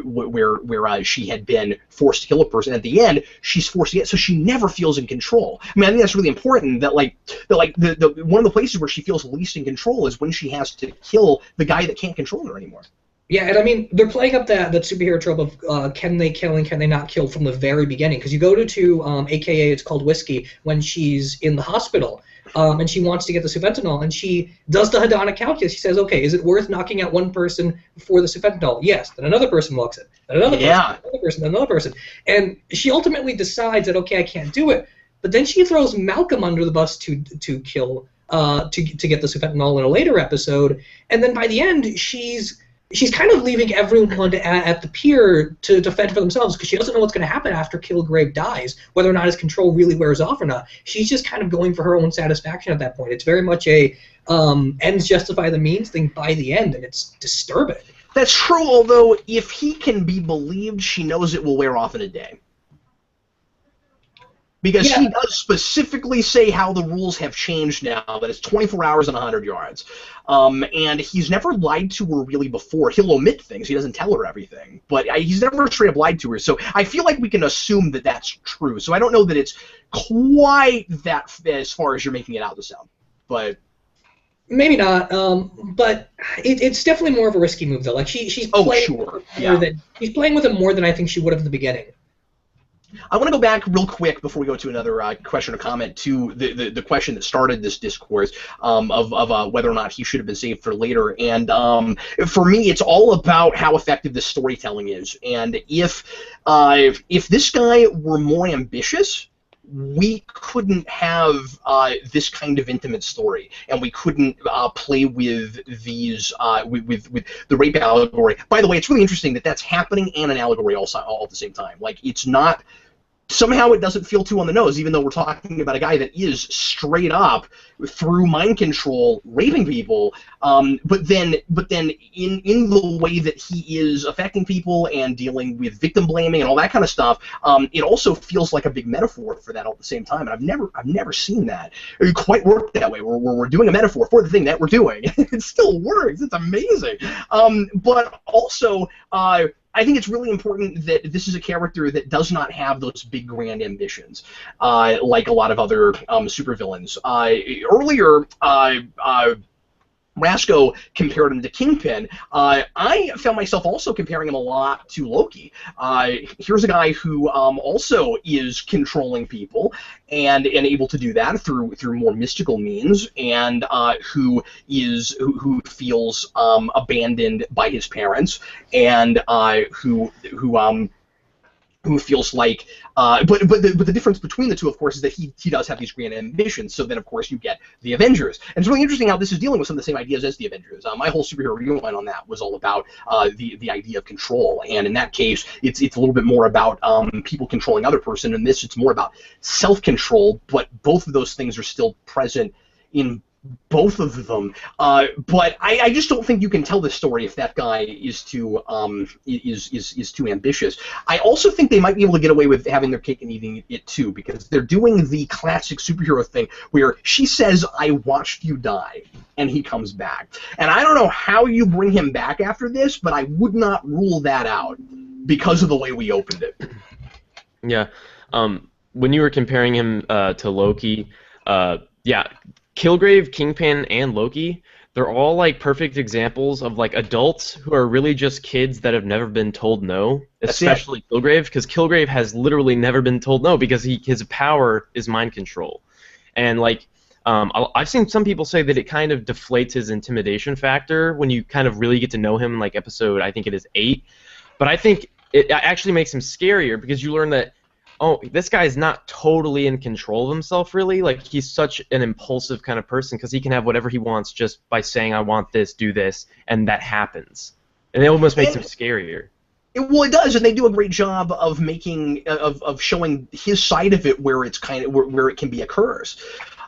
where she had been forced to kill a person. At the end, she's forced to get, so she never feels in control. I mean, I think that's really important. That the one of the places where she feels least in control is when she has to kill the guy that can't control her anymore. Yeah, and I mean, they're playing up that superhero trope of can they kill and can they not kill from the very beginning. Because you go to AKA, it's called Whiskey, when she's in the hospital, and she wants to get the sufentanil, and she does the hedonic calculus. She says, okay, is it worth knocking out one person for the sufentanil? Yes. Then another person walks in. Then another person, another person, then another person. And she ultimately decides that, okay, I can't do it. But then she throws Malcolm under the bus to kill, to get the sufentanil in a later episode. And then by the end, she's kind of leaving everyone at the pier to fend for themselves, because she doesn't know what's going to happen after Kilgrave dies, whether or not his control really wears off or not. She's just kind of going for her own satisfaction at that point. It's very much a ends justify the means thing by the end, and it's disturbing. That's true, although if he can be believed, she knows it will wear off in a day. Because he does specifically say how the rules have changed now, that it's 24 hours and 100 yards. And he's never lied to her really before. He'll omit things. He doesn't tell her everything. But he's never straight up lied to her. So I feel like we can assume that that's true. So I don't know that it's quite that as far as you're making it out to sound. But maybe not. But it's definitely more of a risky move, though. Like she's playing she's playing with him more than I think she would have in the beginning. I want to go back real quick before we go to another question or comment to the question that started this discourse of whether or not he should have been saved for later. And for me, it's all about how effective this storytelling is. And if this guy were more ambitious, we couldn't have this kind of intimate story, and we couldn't play with these with the rape allegory. By the way, it's really interesting that that's happening and an allegory all at the same time. Like, it's not somehow it doesn't feel too on the nose, even though we're talking about a guy that is straight up through mind control raping people. But then in the way that he is affecting people and dealing with victim blaming and all that kind of stuff, it also feels like a big metaphor for that all at the same time. And I've never seen that quite work that way, where we're doing a metaphor for the thing that we're doing. It still works. It's amazing. But also, I think it's really important that this is a character that does not have those big grand ambitions, like a lot of other supervillains. Earlier, Rasco compared him to Kingpin. I found myself also comparing him a lot to Loki. Here's a guy who also is controlling people and able to do that through more mystical means, and who feels abandoned by his parents, and who feels like, but the difference between the two, of course, is that he does have these grand ambitions. So then, of course, you get the Avengers, and it's really interesting how this is dealing with some of the same ideas as the Avengers. My whole superhero rewind on that was all about the idea of control, and in that case, it's a little bit more about people controlling other person. In this, it's more about self-control, but both of those things are still present in both of them, but I just don't think you can tell this story if that guy is too too ambitious. I also think they might be able to get away with having their cake and eating it too, because they're doing the classic superhero thing where she says, "I watched you die," and he comes back. And I don't know how you bring him back after this, but I would not rule that out because of the way we opened it. Yeah. When you were comparing him to Loki, yeah. Kilgrave, Kingpin, and Loki, they're all like perfect examples of like adults who are really just kids that have never been told no, especially Kilgrave, because Kilgrave has literally never been told no because his power is mind control. And like I've seen some people say that it kind of deflates his intimidation factor when you kind of really get to know him, like episode, I think it is 8. But I think it actually makes him scarier because you learn that, oh, this guy is not totally in control of himself, really. Like, he's such an impulsive kind of person because he can have whatever he wants just by saying, I want this, do this, and that happens. And it almost makes him scarier. Well, it does, and they do a great job of making of showing his side of it, where it's kind of where it can be a curse.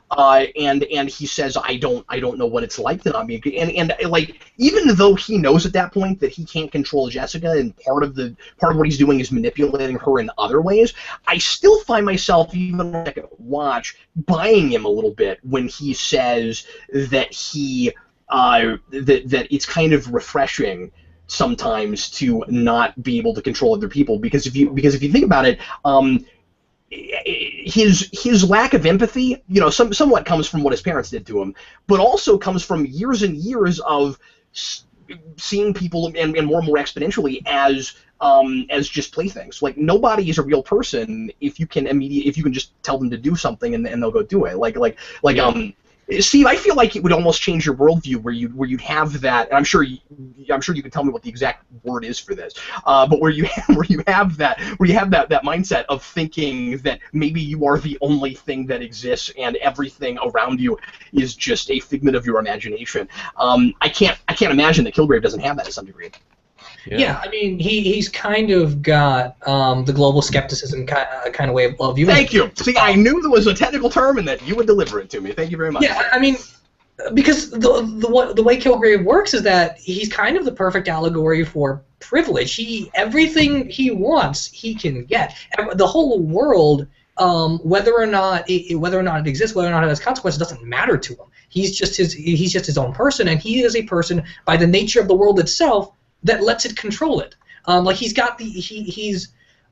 And he says, I don't know what it's like to not be, and like, even though he knows at that point that he can't control Jessica, and part of what he's doing is manipulating her in other ways, I still find myself, even on the second watch, buying him a little bit when he says that that it's kind of refreshing sometimes to not be able to control other people, because if you think about it, his lack of empathy, somewhat comes from what his parents did to him, but also comes from years and years of seeing people, and more exponentially, as just playthings. Like, nobody is a real person if you can just tell them to do something and they'll go do it. Steve, I feel like it would almost change your worldview where you'd have that, and I'm sure you can tell me what the exact word is for this, but where you have that mindset of thinking that maybe you are the only thing that exists and everything around you is just a figment of your imagination. I can't imagine that Kilgrave doesn't have that to some degree. Yeah, I mean, he's kind of got the global skepticism kind of way of viewing. Thank you. See, I knew there was a technical term and that you would deliver it to me. Thank you very much. Yeah, I mean, because the way Kilgrave works is that he's kind of the perfect allegory for privilege. Everything he wants, he can get. The whole world, whether or not it exists, whether or not it has consequences, doesn't matter to him. He's just his own person, and he is a person by the nature of the world itself that lets it control it. Like, he's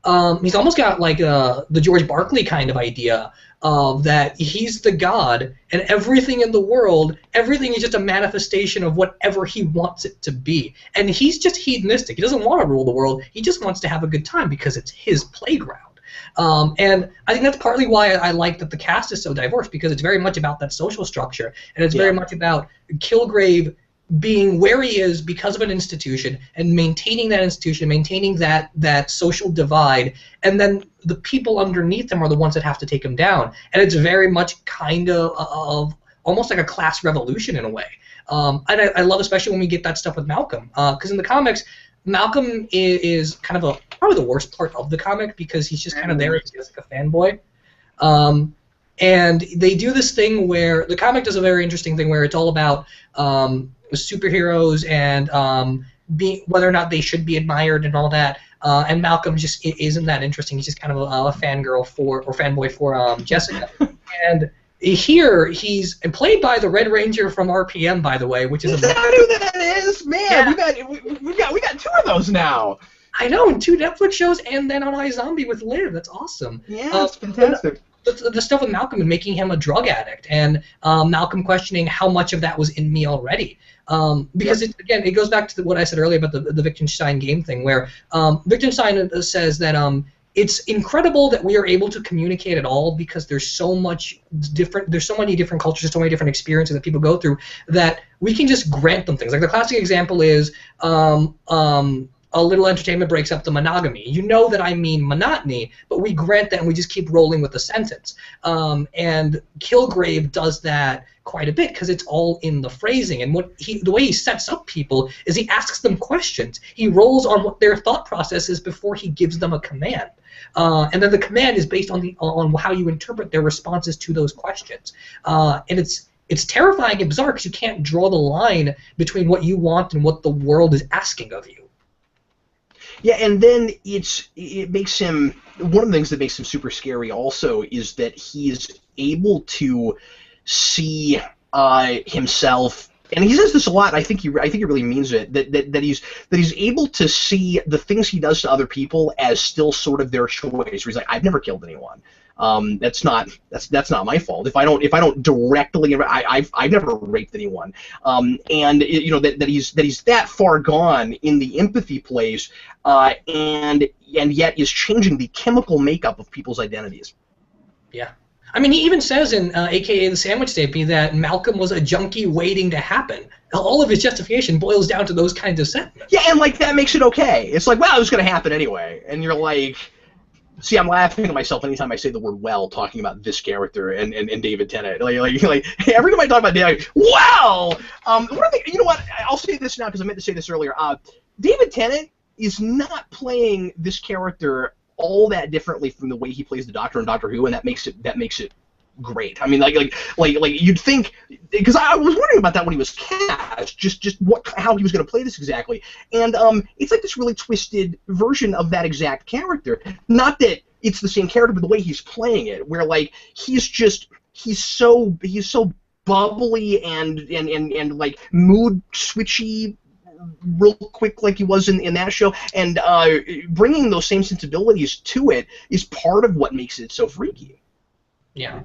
almost got like the George Barkley kind of idea of that he's the god, and everything in the world, everything is just a manifestation of whatever he wants it to be. And he's just hedonistic. He doesn't want to rule the world. He just wants to have a good time because it's his playground. And I think that's partly why I like that the cast is so diverse, because it's very much about that social structure, and it's very much about Kilgrave being where he is because of an institution, and maintaining that institution, maintaining that social divide, and then the people underneath him are the ones that have to take him down. And it's very much kind of almost like a class revolution in a way. And I love especially when we get that stuff with Malcolm, because in the comics, Malcolm is kind of probably the worst part of the comic because he's just kind of there as just like a fanboy. And they do this thing where the comic does a very interesting thing where it's all about superheroes and whether or not they should be admired and all that. And Malcolm just isn't that interesting. He's just kind of a fangirl fanboy for Jessica. And here he's played by the Red Ranger from RPM, by the way, which is that who that is? Man, yeah. we got two of those now. I know, and 2 Netflix shows, and then on iZombie with Liv. That's awesome. Yeah, that's fantastic. The stuff with Malcolm and making him a drug addict, and Malcolm questioning how much of that was in me already. Because it goes back to what I said earlier about the Wittgenstein game thing, where Wittgenstein says that it's incredible that we are able to communicate at all because there's so many different cultures, so many different experiences that people go through that we can just grant them things. Like the classic example is a little entertainment breaks up the monogamy. You know that I mean monotony, but we grant that and we just keep rolling with the sentence. And Kilgrave does that quite a bit because it's all in the phrasing. And the way he sets up people is he asks them questions. He rolls on what their thought process is before he gives them a command. And then the command is based on how you interpret their responses to those questions. And it's terrifying and bizarre because you can't draw the line between what you want and what the world is asking of you. Yeah, and then it makes him, one of the things that makes him super scary also is that he's able to see himself, and he says this a lot. I think he really means it. That he's able to see the things he does to other people as still sort of their choice. Where he's like, I've never killed anyone. That's not my fault. If I don't directly, I've never raped anyone. And that he's that far gone in the empathy place, and yet is changing the chemical makeup of people's identities. Yeah. I mean, he even says in AKA the Sandwich Stampede that Malcolm was a junkie waiting to happen. All of his justification boils down to those kinds of sentiments. Yeah, and like that makes it okay. It's like, well, it was going to happen anyway, and you're like. See, I'm laughing at myself anytime I say the word "well," talking about this character and David Tennant. Like every time I talk about David, well, you know what? I'll say this now because I meant to say this earlier. David Tennant is not playing this character all that differently from the way he plays the Doctor in Doctor Who, and that makes it great. I mean, like you'd think, because I was wondering about that when he was cast, just how he was going to play this exactly, and it's like this really twisted version of that exact character. Not that it's the same character, but the way he's playing it, where like he's so bubbly and like mood switchy real quick like he was in that show, and bringing those same sensibilities to it is part of what makes it so freaky. Yeah.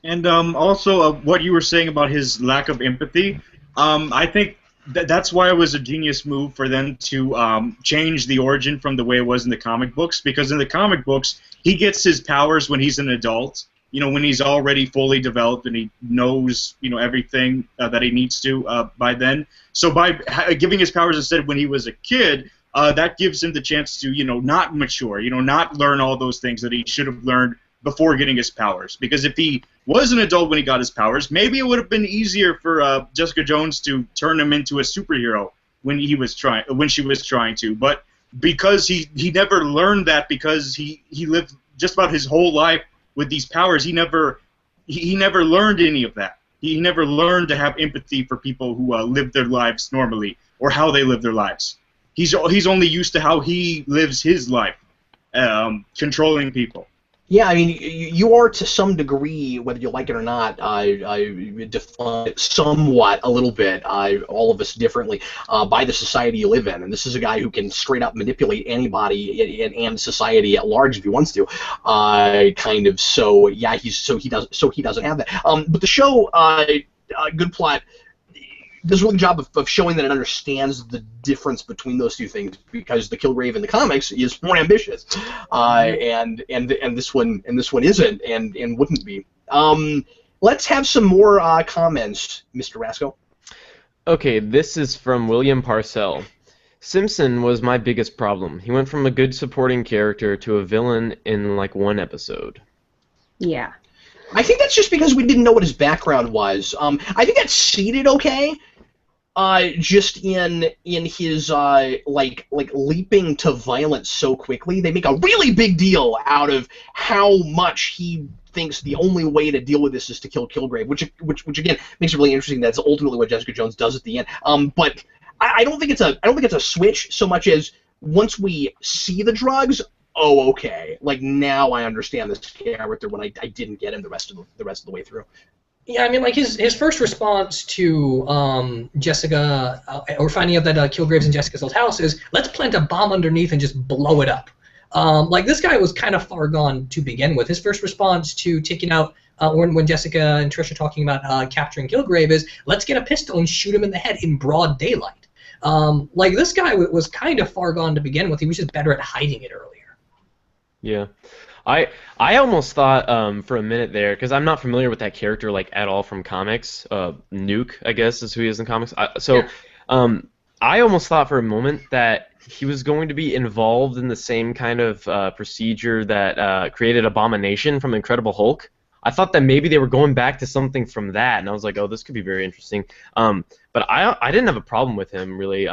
And also what you were saying about his lack of empathy, I think that's why it was a genius move for them to change the origin from the way it was in the comic books, because in the comic books, he gets his powers when he's an adult, when he's already fully developed and he knows, everything that he needs to by then. So by giving his powers instead when he was a kid, that gives him the chance to, not mature, not learn all those things that he should have learned before getting his powers. Because if he was an adult when he got his powers, maybe it would have been easier for Jessica Jones to turn him into a superhero when she was trying to. But because he never learned that, because he lived just about his whole life with these powers, he never learned any of that. He never learned to have empathy for people who live their lives normally or how they live their lives. He's only used to how he lives his life, controlling people. Yeah, I mean, you are to some degree, whether you like it or not, defined somewhat, a little bit, all of us differently, by the society you live in. And this is a guy who can straight up manipulate anybody and society at large if he wants to, kind of. So yeah, he doesn't have that. But the show, Good Plot, does a really good job of showing that it understands the difference between those two things, because the Kilgrave in the comics is more ambitious, and this one isn't and wouldn't be. Let's have some more comments, Mr. Rasco. Okay, this is from William Parcell. Simpson was my biggest problem. He went from a good supporting character to a villain in like one episode. Yeah. I think that's just because we didn't know what his background was. I think that's seeded okay. just in his like leaping to violence so quickly. They make a really big deal out of how much he thinks the only way to deal with this is to kill Kilgrave, which again makes it really interesting. That's ultimately what Jessica Jones does at the end. But I don't think it's a switch so much as once we see the drugs. Oh, okay. Like now I understand this character when I didn't get him the rest of the way through. Yeah, I mean, like his first response to Jessica, or finding out that Kilgrave's in Jessica's old house is, let's plant a bomb underneath and just blow it up. Like this guy was kind of far gone to begin with. His first response to taking out when Jessica and Trish are talking about capturing Kilgrave is, let's get a pistol and shoot him in the head in broad daylight. Like this guy was kind of far gone to begin with. He was just better at hiding it earlier. Yeah. I almost thought for a minute there, because I'm not familiar with that character like at all from comics. Nuke, I guess, is who he is in comics. I almost thought for a moment that he was going to be involved in the same kind of procedure that created Abomination from Incredible Hulk. I thought that maybe they were going back to something from that, and I was like, oh, this could be very interesting. But I didn't have a problem with him really.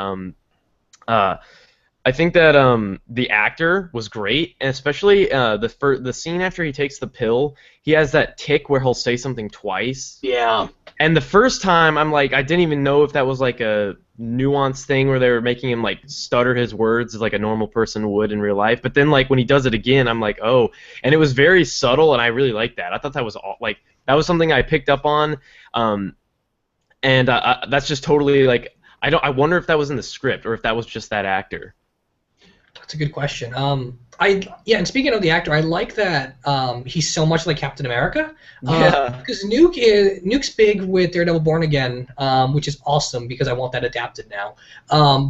I think that the actor was great, and especially the scene after he takes the pill, he has that tick where he'll say something twice. Yeah. And the first time, I'm like, I didn't even know if that was like a nuanced thing where they were making him like stutter his words like a normal person would in real life. But then like when he does it again, I'm like, oh, and it was very subtle, and I really liked that. I thought that was that was something I picked up on, and that's just totally like I wonder if that was in the script or if that was just that actor. That's a good question. And speaking of the actor, I like that he's so much like Captain America. Because Nuke's big with Daredevil Born Again, which is awesome because I want that adapted now.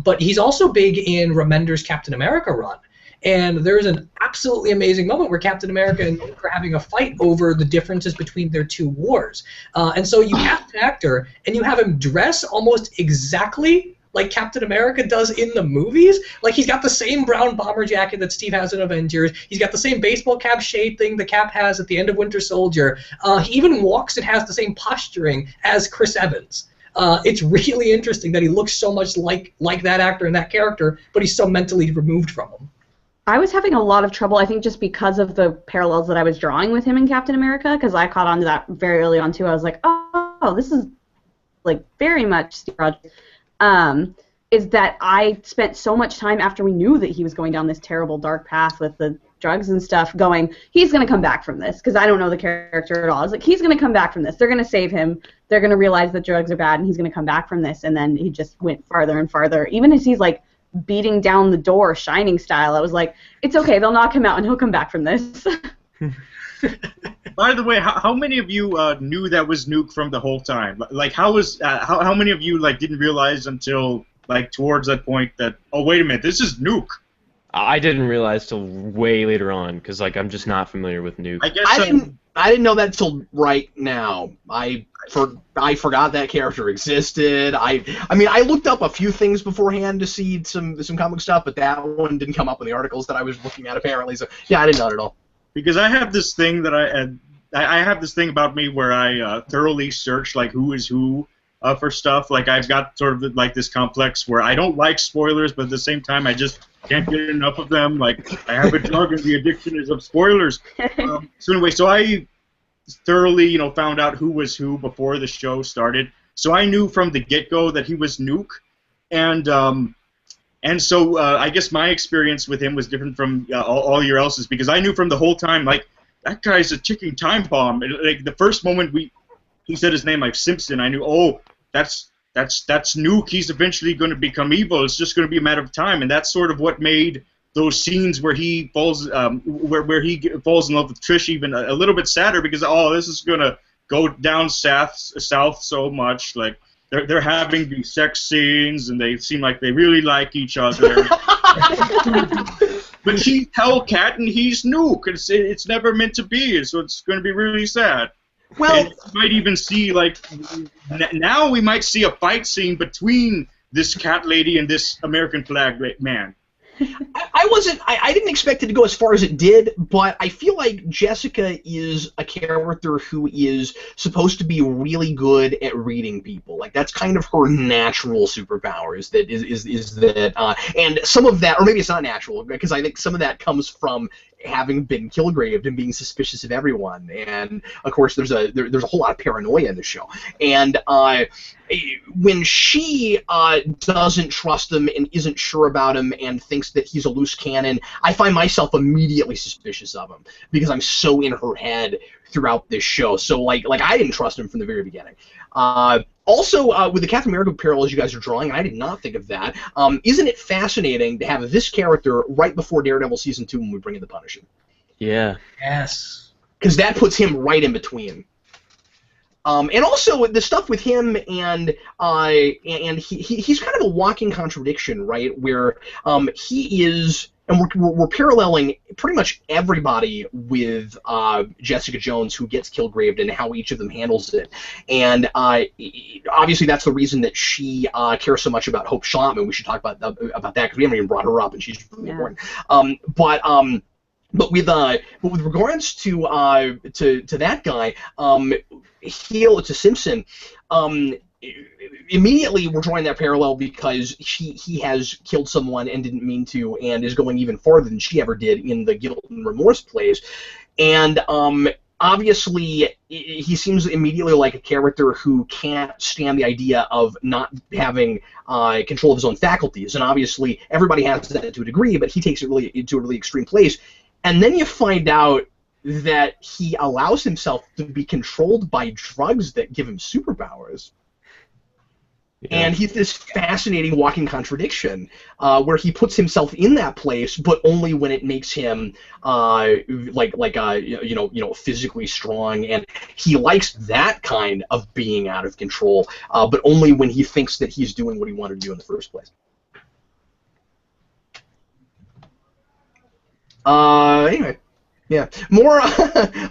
But he's also big in Remender's Captain America run. And there's an absolutely amazing moment where Captain America and Nuke are having a fight over the differences between their two wars. And so you have an actor, and you have him dress almost exactly like Captain America does in the movies. Like, he's got the same brown bomber jacket that Steve has in Avengers. He's got the same baseball cap shade thing the Cap has at the end of Winter Soldier. He even walks and has the same posturing as Chris Evans. It's really interesting that he looks so much like that actor and that character, but he's so mentally removed from him. I was having a lot of trouble, I think, just because of the parallels that I was drawing with him in Captain America, because I caught on to that very early on, too. I was like, oh, this is, like, very much Steve Rogers. Is that I spent so much time after we knew that he was going down this terrible dark path with the drugs and stuff going, he's going to come back from this, because I don't know the character at all. I was like, he's going to come back from this. They're going to save him. They're going to realize that drugs are bad, and he's going to come back from this. And then he just went farther and farther. Even as he's, like, beating down the door, Shining style, I was like, it's okay, they'll knock him out, and he'll come back from this. By the way, how many of you knew that was Nuke from the whole time? Like, how many of you like didn't realize until like towards that point that, oh, wait a minute, this is Nuke? I didn't realize till way later on because like I'm just not familiar with Nuke. I guess I didn't know that till right now. I forgot that character existed. I mean, I looked up a few things beforehand to see some comic stuff, but that one didn't come up in the articles that I was looking at apparently. So yeah, I didn't know it at all. Because I have this thing that I have this thing about me where I thoroughly search like who is who for stuff. Like I've got sort of like this complex where I don't like spoilers, but at the same time I just can't get enough of them. Like I have a drug and the addiction is of spoilers. So anyway, so I thoroughly found out who was who before the show started. So I knew from the get-go that he was Nuke, and so I guess my experience with him was different from all your else's because I knew from the whole time, like, that guy's a ticking time bomb. And, like, the first moment he said his name, like Simpson, I knew, oh, that's Nuke. He's eventually going to become evil. It's just going to be a matter of time. And that's sort of what made those scenes where he falls where he falls in love with Trish even a little bit sadder because, oh, this is going to go down south so much. Like, they're having these sex scenes, and they seem like they really like each other. But she's Hellcat, and he's Nuke. It's never meant to be, so it's going to be really sad. Well, and you might even see, like, now we might see a fight scene between this cat lady and this American flag man. I wasn't. I didn't expect it to go as far as it did, but I feel like Jessica is a character who is supposed to be really good at reading people. Like that's kind of her natural superpower. Is that and some of that, or maybe it's not natural, because I think some of that comes from having been Kilgraved and being suspicious of everyone. And of course, there's a whole lot of paranoia in the show. And when she doesn't trust him and isn't sure about him and thinks that he's a loose cannon, I find myself immediately suspicious of him because I'm so in her head throughout this show. So like I didn't trust him from the very beginning. Also, with the Captain America parallels you guys are drawing, and I did not think of that, isn't it fascinating to have this character right before Daredevil Season 2 when we bring in the Punisher? Yeah. Yes. Because that puts him right in between. And also the stuff with him and he's kind of a walking contradiction, right? Where he is, and we're paralleling pretty much everybody with Jessica Jones who gets Kilgraved and how each of them handles it. And obviously that's the reason that she cares so much about Hope Schlottman. We should talk about that because we haven't even brought her up, and she's really important. But with regards to that guy, to Simpson, immediately we're drawing that parallel because he has killed someone and didn't mean to, and is going even farther than she ever did in the guilt and remorse plays, and obviously he seems immediately like a character who can't stand the idea of not having control of his own faculties, and obviously everybody has that to a degree, but he takes it really into a really extreme place. And then you find out that he allows himself to be controlled by drugs that give him superpowers. Yeah. And he's this fascinating walking contradiction where he puts himself in that place, but only when it makes him physically strong, and he likes that kind of being out of control, but only when he thinks that he's doing what he wanted to do in the first place. Anyway, yeah. More comments,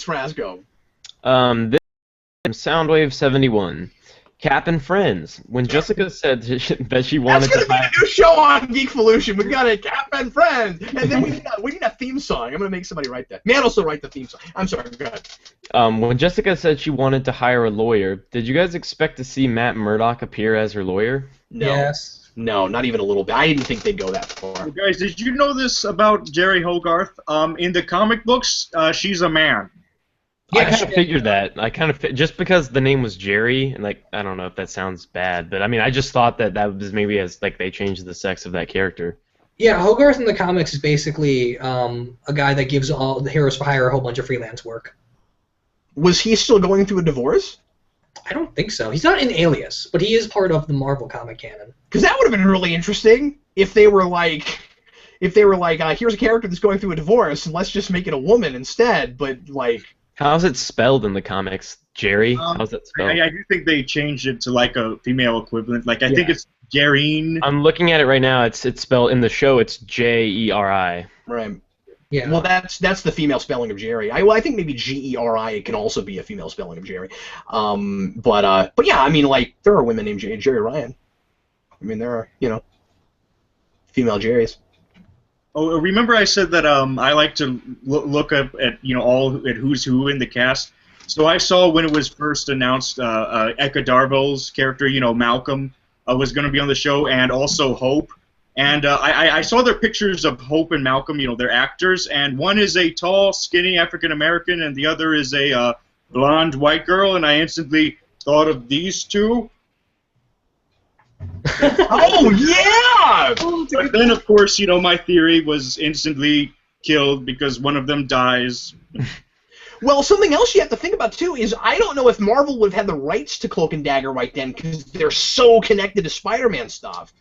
Frasco. This from Soundwave 71. Cap and Friends. When Jessica said that she wanted That's to gonna be a new show on Geekvolution. We've got a Cap and Friends, and then we need a theme song. I'm gonna make somebody write that. Man, also write the theme song. I'm sorry. Go ahead. When Jessica said she wanted to hire a lawyer, did you guys expect to see Matt Murdock appear as her lawyer? No. Yes. No, not even a little bit. I didn't think they'd go that far. Well, guys, did you know this about Jerry Hogarth? In the comic books, she's a man. Yeah, I kind of figured that. Just because the name was Jerry, and I don't know if that sounds bad, but I mean, I just thought that was maybe as they changed the sex of that character. Yeah, Hogarth in the comics is basically a guy that gives all the Heroes for Hire a whole bunch of freelance work. Was he still going through a divorce? I don't think so. He's not in Alias, but he is part of the Marvel comic canon. Because that would have been really interesting if they were like, here's a character that's going through a divorce, and let's just make it a woman instead. But like, how's it spelled in the comics, Jerry? How's it spelled? I do think they changed it to a female equivalent. I think it's Jerrine. I'm looking at it right now. It's spelled in the show. It's Jeri. Right. Yeah. Well, that's the female spelling of Jerry. I think maybe Geri can also be a female spelling of Jerry. But yeah, I mean, there are women named Jerry Ryan. I mean, there are female Jerrys. Oh, remember I said that I like to look up at at who's who in the cast. So I saw when it was first announced, Eka Darville's character, Malcolm, was going to be on the show, and also Hope. And I saw their pictures of Hope and Malcolm, they're actors, and one is a tall, skinny African-American, and the other is a blonde white girl, and I instantly thought of these two. Oh, yeah! But then, of course, my theory was instantly killed because one of them dies. Well, something else you have to think about, too, is I don't know if Marvel would have had the rights to Cloak and Dagger right then because they're so connected to Spider-Man stuff.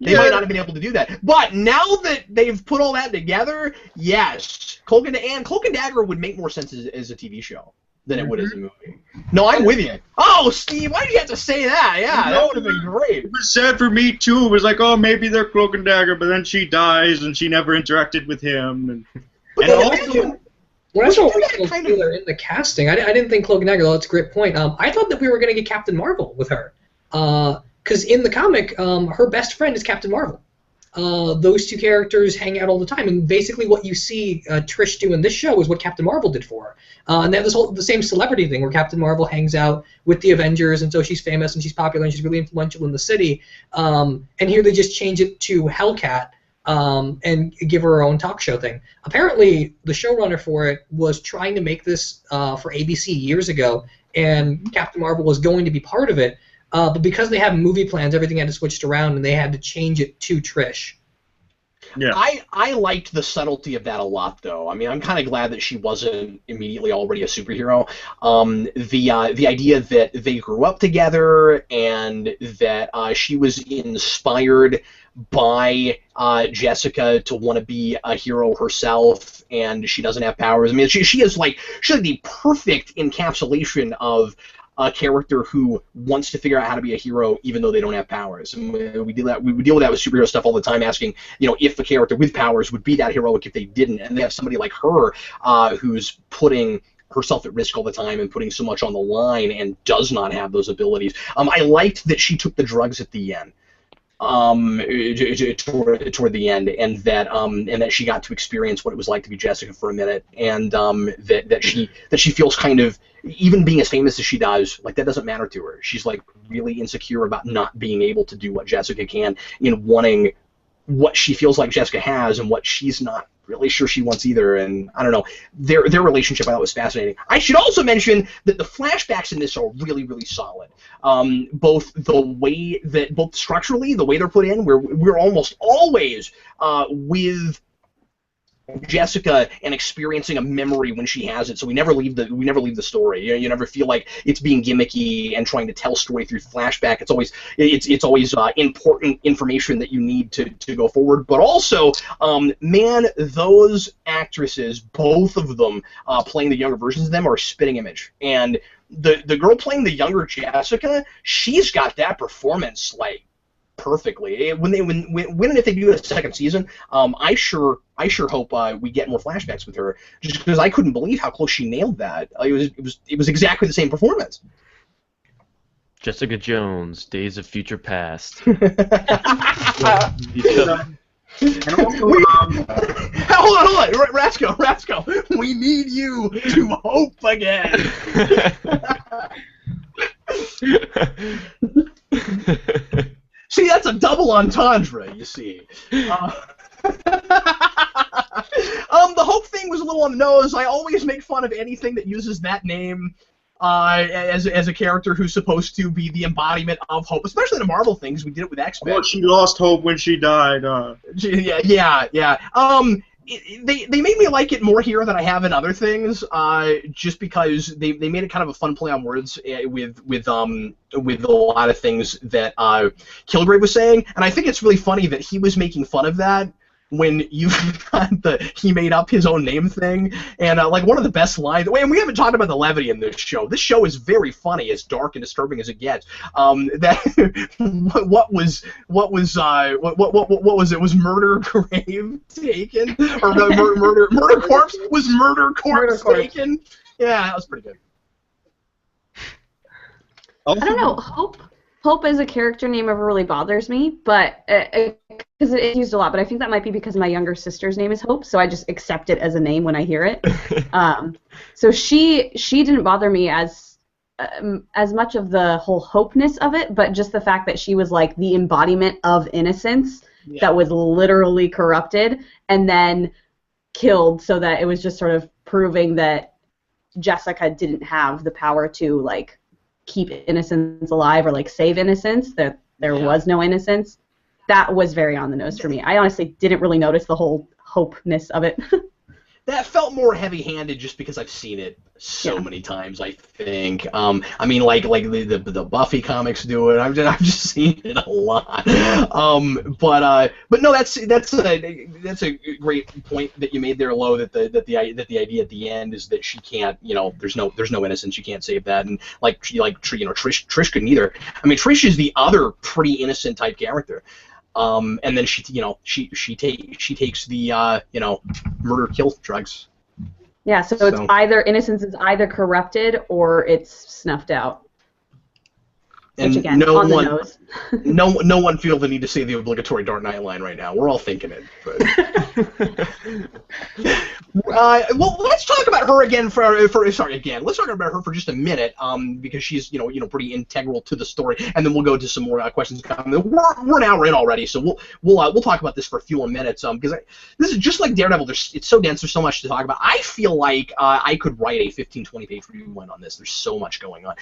They might not have been able to do that. But now that they've put all that together, yes. Cloak and Dagger would make more sense as a TV show than it would as a movie. No, I'm with you. Oh, Steve, why did you have to say that? Yeah, that would have been great. It was sad for me, too. It was like, oh, maybe they're Cloak and Dagger, but then she dies, and she never interacted with him. And also, when I saw Wheeler in the casting, I didn't think Cloak and Dagger, that's a great point. I thought that we were going to get Captain Marvel with her. because in the comic, her best friend is Captain Marvel. Those two characters hang out all the time, and basically what you see Trish do in this show is what Captain Marvel did for her. And they have the same celebrity thing where Captain Marvel hangs out with the Avengers, and so she's famous and she's popular and she's really influential in the city. And here they just change it to Hellcat and give her own talk show thing. Apparently, the showrunner for it was trying to make this for ABC years ago, and Captain Marvel was going to be part of it. But because they have movie plans, everything had to switch around, and they had to change it to Trish. Yeah. I liked the subtlety of that a lot, though. I mean, I'm kind of glad that she wasn't immediately already a superhero. The idea that they grew up together and that she was inspired by Jessica to want to be a hero herself, and she doesn't have powers. I mean, she's like the perfect encapsulation of a character who wants to figure out how to be a hero even though they don't have powers. And we deal with that with superhero stuff all the time, asking, if a character with powers would be that heroic if they didn't. And they have somebody like her who's putting herself at risk all the time and putting so much on the line and does not have those abilities. I liked that she took the drugs at the end. Toward the end, and that she got to experience what it was like to be Jessica for a minute, and that she feels kind of, even being as famous as she does, like that doesn't matter to her. She's like really insecure about not being able to do what Jessica can, in wanting what she feels like Jessica has and what she's not really sure she wants either. And I don't know, their relationship I thought was fascinating. I should also mention that the flashbacks in this are really, really solid. Both structurally, the way they're put in, we're almost always with Jessica and experiencing a memory when she has it, so we never leave the story. You never feel like it's being gimmicky and trying to tell story through flashback. It's always important information that you need to go forward. But also, man, those actresses, both of them playing the younger versions of them, are a spitting image. And the girl playing the younger Jessica, she's got that performance like perfectly. When and if they do a second season, I sure hope we get more flashbacks with her, just because I couldn't believe how close she nailed that. It was exactly the same performance. Jessica Jones, Days of Future Past. And also, hold on, Rasco, we need you to hope again. See, that's a double entendre, you see. The Hope thing was a little on the nose. I always make fun of anything that uses that name as a character who's supposed to be the embodiment of hope, especially the Marvel things. We did it with X-Men. well, she lost hope when she died. Yeah. They made me like it more here than I have in other things, just because they made it kind of a fun play on words with a lot of things that Kilgrave was saying, and I think it's really funny that he was making fun of that when you got he made up his own name thing, and like one of the best lines. And we haven't talked about the levity in this show. This show is very funny, as dark and disturbing as it gets. What was it? Was murder grave taken, or murder corpse? Was murder corpse taken? Yeah, that was pretty good. I don't know. Hope as a character name ever really bothers me, but because it's used a lot. But I think that might be because my younger sister's name is Hope, so I just accept it as a name when I hear it. So she didn't bother me as much of the whole hopeness of it, but just the fact that she was like the embodiment of innocence that was literally corrupted and then killed, so that it was just sort of proving that Jessica didn't have the power to like keep innocence alive or like save innocence, that there was no innocence. That was very on the nose for me. I honestly didn't really notice the whole hopeness of it. That felt more heavy-handed just because I've seen it so many times, I think. I mean, like the Buffy comics do it. I've just seen it a lot. But no, that's a great point that you made there, Lo. That the idea at the end is that she can't, there's no innocence. You can't save that, and Trish couldn't either. I mean, Trish is the other pretty innocent type character. And then she takes the murder kill drugs. Yeah, so it's either innocence is either corrupted or it's snuffed out. And which again, no on the one, nose. no one feel the need to say the obligatory Dark Knight line right now. We're all thinking it. But. Well, let's talk about her again Let's talk about her for just a minute, because she's pretty integral to the story, and then we'll go to some more questions. We're an hour in already, so we'll talk about this for a few more minutes. Because this is just like Daredevil. It's so dense. There's so much to talk about. I feel like I could write a 15-20 page review on this. There's so much going on.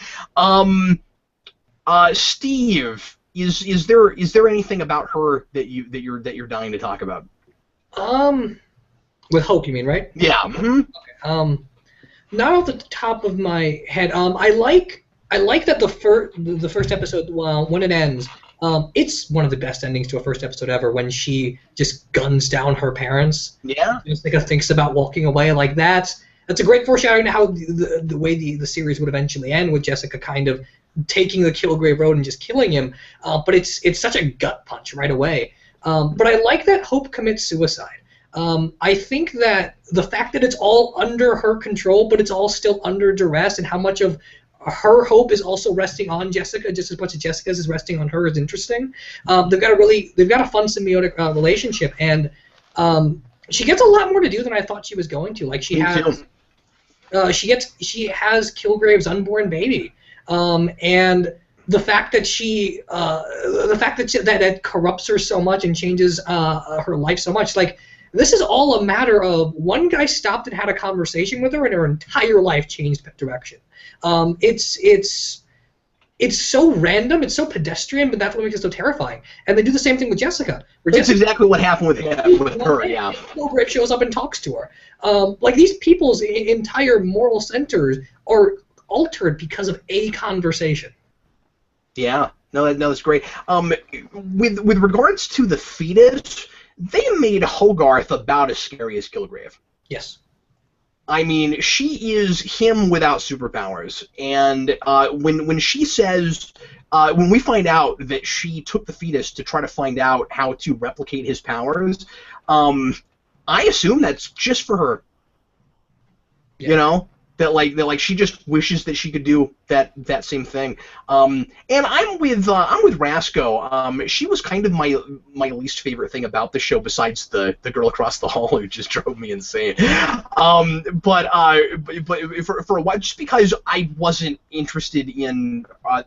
Steve, is there anything about her that you're dying to talk about? With Hope, you mean, right? Yeah. Mm-hmm. Okay. Not off the top of my head. I like that the first episode, when it ends, it's one of the best endings to a first episode ever, when she just guns down her parents. Yeah. Jessica thinks about walking away. Like that's a great foreshadowing to how the way the series would eventually end, with Jessica kind of taking the Kilgrave road and just killing him. But it's such a gut punch right away. But I like that Hope commits suicide. I think that the fact that it's all under her control, but it's all still under duress, and how much of her hope is also resting on Jessica, just as much as Jessica's is resting on her, is interesting. They've got a fun symbiotic relationship, and she gets a lot more to do than I thought she was going to. Like she has Kilgrave's unborn baby, and the fact that that corrupts her so much and changes her life so much, like. This is all a matter of one guy stopped and had a conversation with her, and her entire life changed direction. It's so random, it's so pedestrian, but that's what makes it so terrifying. And they do the same thing with Jessica. That's exactly what happened with her. Yeah. Kilgrave shows up and talks to her. Like these people's entire moral centers are altered because of a conversation. Yeah. No, that's great. With regards to the fetus. They made Hogarth about as scary as Kilgrave. Yes. I mean, she is him without superpowers. And when she says, when we find out that she took the fetus to try to find out how to replicate his powers, I assume that's just for her. Yeah. You know? That she just wishes that she could do that same thing. And I'm with Rasco. She was kind of my least favorite thing about the show, besides the girl across the hall who just drove me insane. But for a while, just because I wasn't interested in her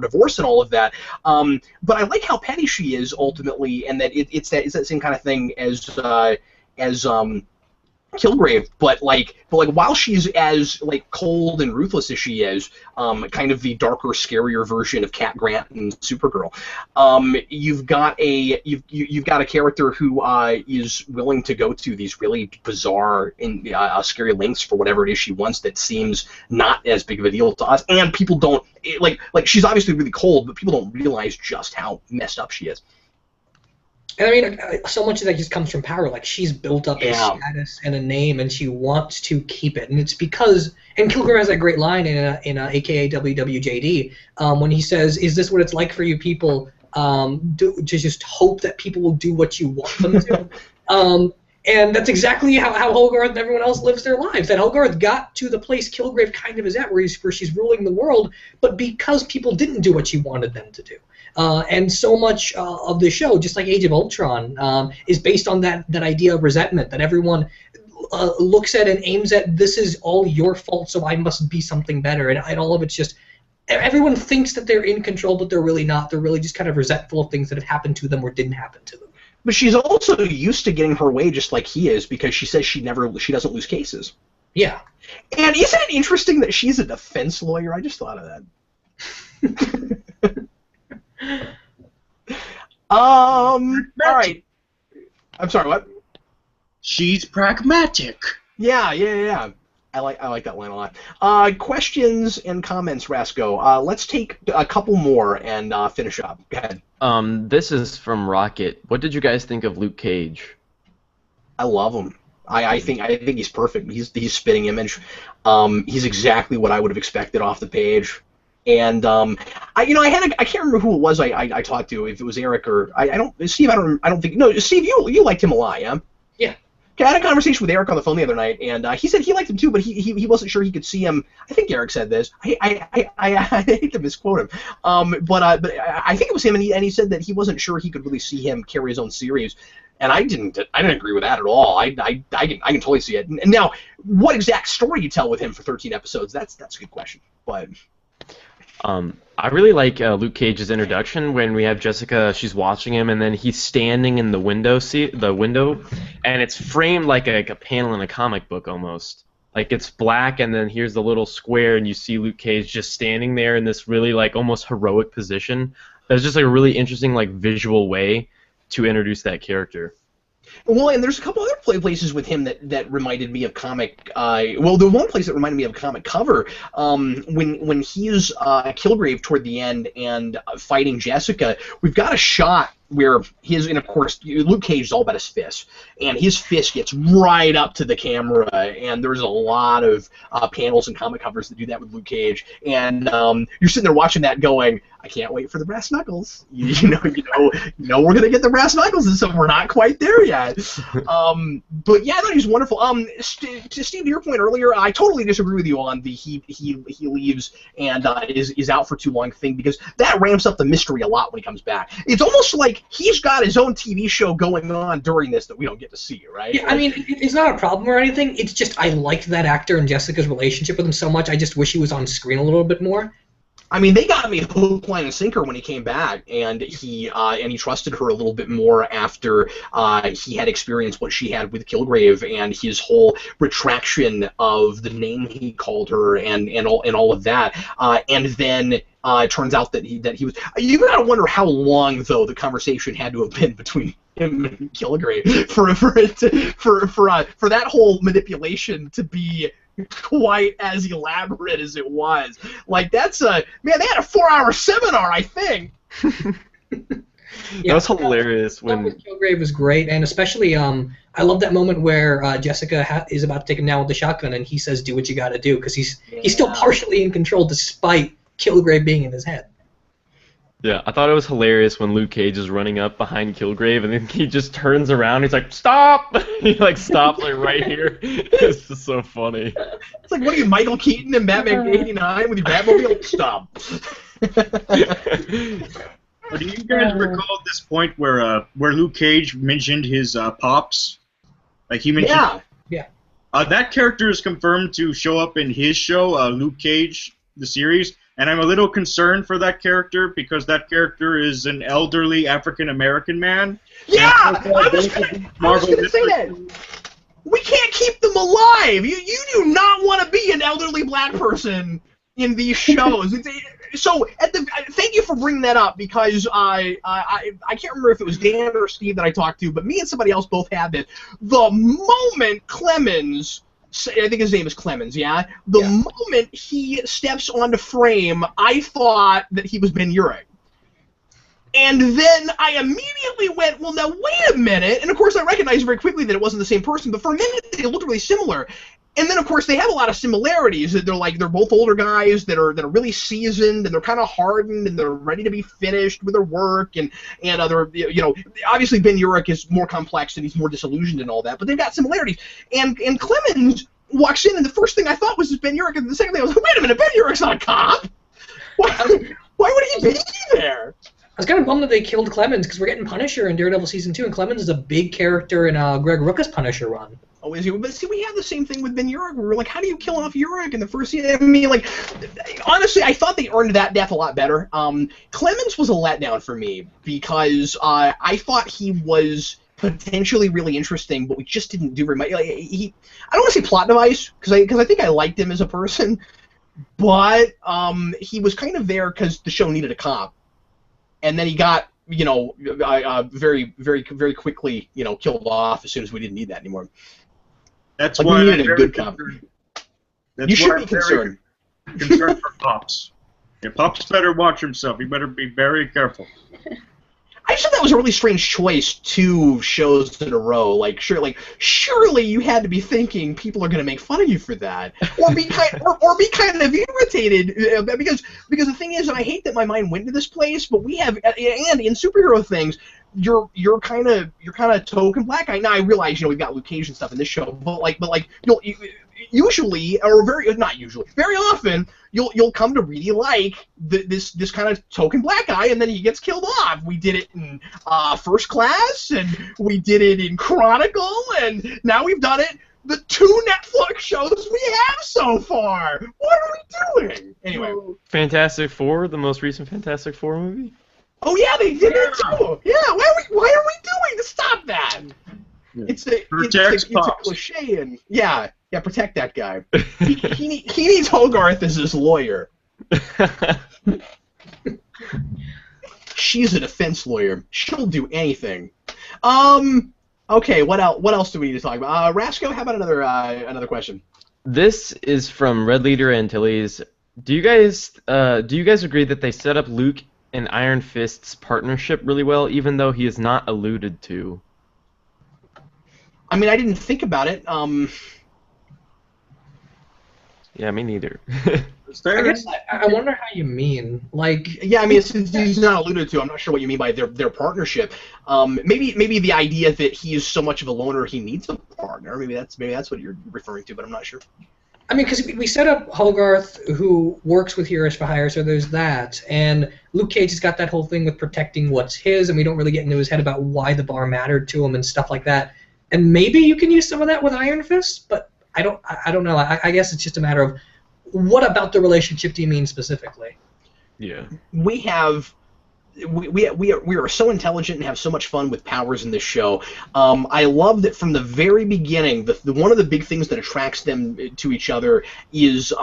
divorce and all of that. But I like how petty she is ultimately, and that it's that same kind of thing as Kilgrave, but while she's as cold and ruthless as she is, kind of the darker, scarier version of Cat Grant and Supergirl, you've got a character who is willing to go to these really bizarre and scary lengths for whatever it is she wants that seems not as big of a deal to us, and people don't like she's obviously really cold, but people don't realize just how messed up she is. And I mean, so much of that just comes from power. Like, she's built up a status and a name, and she wants to keep it. And it's because, and Kilgore has that great line in AKA WWJD, when he says, "Is this what it's like for you people to just hope that people will do what you want them to?" And that's exactly how Hogarth and everyone else lives their lives. That Hogarth got to the place Kilgrave kind of is at, where she's ruling the world, but because people didn't do what she wanted them to do. And so much of the show, just like Age of Ultron, is based on that idea of resentment, that everyone looks at and aims at, this is all your fault, so I must be something better. And all of it's just, everyone thinks that they're in control, but they're really not. They're really just kind of resentful of things that have happened to them or didn't happen to them. But she's also used to getting her way just like he is, because she says she doesn't lose cases. Yeah. And isn't it interesting that she's a defense lawyer? I just thought of that. All right. I'm sorry, what? She's pragmatic. Yeah. I like that line a lot. Questions and comments, Rasco. Let's take a couple more and finish up. Go ahead. This is from Rocket. What did you guys think of Luke Cage? I love him. I think he's perfect. He's spitting image. He's exactly what I would have expected off the page. And I can't remember who it was I talked to, if it was Eric or Steve. I don't think. No, Steve, you liked him a lot, yeah? Yeah. I had a conversation with Eric on the phone the other night, and he said he liked him too, but he wasn't sure he could see him. I think Eric said this. I hate to misquote him, but I think it was him, and he said that he wasn't sure he could really see him carry his own series, and I didn't agree with that at all. I can totally see it. And now, what exact story you tell with him for 13 episodes? That's a good question, but. I really like Luke Cage's introduction when we have Jessica. She's watching him, and then he's standing in the window and it's framed like a panel in a comic book almost. Like it's black, and then here's the little square, and you see Luke Cage just standing there in this really like almost heroic position. That's just like a really interesting like visual way to introduce that character. Well, and there's a couple other places with him that reminded me of comic. Well, the one place that reminded me of a comic cover when he's Kilgrave toward the end and fighting Jessica. We've got a shot where and of course Luke Cage is all about his fist, and his fist gets right up to the camera, and there's a lot of panels and comic covers that do that with Luke Cage, and you're sitting there watching that going, I can't wait for the brass knuckles. You know we're gonna get the brass knuckles, and so we're not quite there yet. But yeah, I thought he was wonderful. Steve, to your point earlier, I totally disagree with you on the he leaves and is out for too long thing, because that ramps up the mystery a lot when he comes back. It's almost like he's got his own TV show going on during this that we don't get to see, right? Yeah, I mean, it's not a problem or anything. It's just I liked that actor and Jessica's relationship with him so much. I just wish he was on screen a little bit more. I mean, they got me hook, line, and sinker when he came back, and he trusted her a little bit more after he had experienced what she had with Kilgrave and his whole retraction of the name he called her and all of that. And then it turns out that he was. You gotta wonder how long though the conversation had to have been between him and Kilgrave for that whole manipulation to be quite as elaborate as it was. Like, that's man, they had a 4-hour seminar, I think. That was hilarious. When Kilgrave was great, and especially I love that moment where Jessica is about to take him down with the shotgun, and he says, "Do what you got to do," because he's still partially in control despite Kilgrave being in his head. Yeah, I thought it was hilarious when Luke Cage is running up behind Kilgrave, and then he just turns around. He's like, "Stop!" He like stops like right here. It's just so funny. It's like, what are you, Michael Keaton in Batman '89 with your Batmobile? Stop. Do you guys recall this point where Luke Cage mentioned his pops? Like he mentioned. Yeah. That character is confirmed to show up in his show, Luke Cage, the series. And I'm a little concerned for that character because that character is an elderly African-American man. Yeah! I was gonna say that. We can't keep them alive! You do not want to be an elderly black person in these shows. So, thank you for bringing that up, because I can't remember if it was Dan or Steve that I talked to, but me and somebody else both had this. The moment Clemens... I think his name is Clemens, yeah? The moment he steps onto frame, I thought that he was Ben Urich. And then I immediately went, well, now wait a minute. And, of course, I recognized very quickly that it wasn't the same person, but for a minute they looked really similar. And then, of course, they have a lot of similarities. They're both older guys that are really seasoned, and they're kind of hardened, and they're ready to be finished with their work, and other, obviously Ben Urich is more complex and he's more disillusioned and all that, but they've got similarities. And Clemens walks in, and the first thing I thought was Ben Urich, and the second thing I was like, wait a minute, Ben Urich's not a cop. Why would he be there? I was kind of bummed that they killed Clemens, because we're getting Punisher in Daredevil Season 2, and Clemens is a big character in Greg Rucka's Punisher run. Oh, is he? But see, we have the same thing with Ben Urich. We're like, how do you kill off Urich in the first season? I mean, like, honestly, I thought they earned that death a lot better. Clemens was a letdown for me, because I thought he was potentially really interesting, but we just didn't do very much. Like, I don't want to say plot device, because I think I liked him as a person, but he was kind of there because the show needed a cop, and then he got, very, very, very quickly, killed off as soon as we didn't need that anymore. That's like, why we needed a good cop. You should be concerned. Concerned for Pops. Yeah, Pops better watch himself. He better be very careful. I just thought that was a really strange choice, 2 shows in a row. Surely you had to be thinking people are going to make fun of you for that, or be kind of irritated because the thing is, and I hate that my mind went to this place, but we have, and in superhero things, you're kind of token black guy. Now I realize we've got Luke Cage and stuff in this show, but usually, or not usually, very often, you'll come to really like this kind of token black guy, and then he gets killed off. We did it in First Class, and we did it in Chronicle, and now we've done it the 2 Netflix shows we have so far. What are we doing? Anyway, Fantastic Four, the most recent Fantastic Four movie. Oh yeah, they did it too. Yeah, why are we doing to stop that? It's a cliche, and yeah, protect that guy. he needs Hogarth as his lawyer. She's a defense lawyer. She'll do anything. Okay, what else do we need to talk about? Rasco, how about another question? This is from Red Leader Antilles. Do you guys agree that they set up Luke and Iron Fist's partnership really well, even though he is not alluded to? I mean, I didn't think about it. Yeah, me neither. I guess I wonder how you mean. Yeah, I mean, since he's not alluded to, I'm not sure what you mean by their partnership. Maybe the idea that he is so much of a loner he needs a partner. Maybe that's what you're referring to, but I'm not sure. I mean, because we set up Hogarth, who works with Heroes for Hire, so there's that. And Luke Cage has got that whole thing with protecting what's his, and we don't really get into his head about why the bar mattered to him and stuff like that. And maybe you can use some of that with Iron Fist, but I don't know. I guess it's just a matter of what about the relationship do you mean specifically? Yeah. We are so intelligent and have so much fun with powers in this show. I love that from the very beginning, one of the big things that attracts them to each other is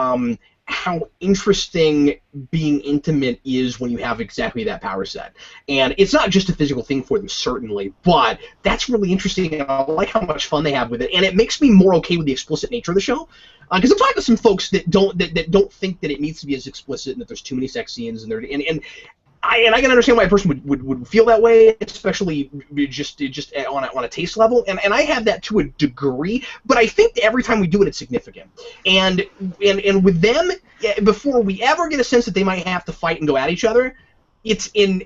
how interesting being intimate is when you have exactly that power set. And it's not just a physical thing for them, certainly, but that's really interesting, and I like how much fun they have with it. And it makes me more okay with the explicit nature of the show. Because I'm talking to some folks that don't think that it needs to be as explicit and that there's too many sex scenes and I can understand why a person would feel that way, especially just on a taste level, and I have that to a degree. But I think that every time we do it, it's significant. And with them, before we ever get a sense that they might have to fight and go at each other, it's an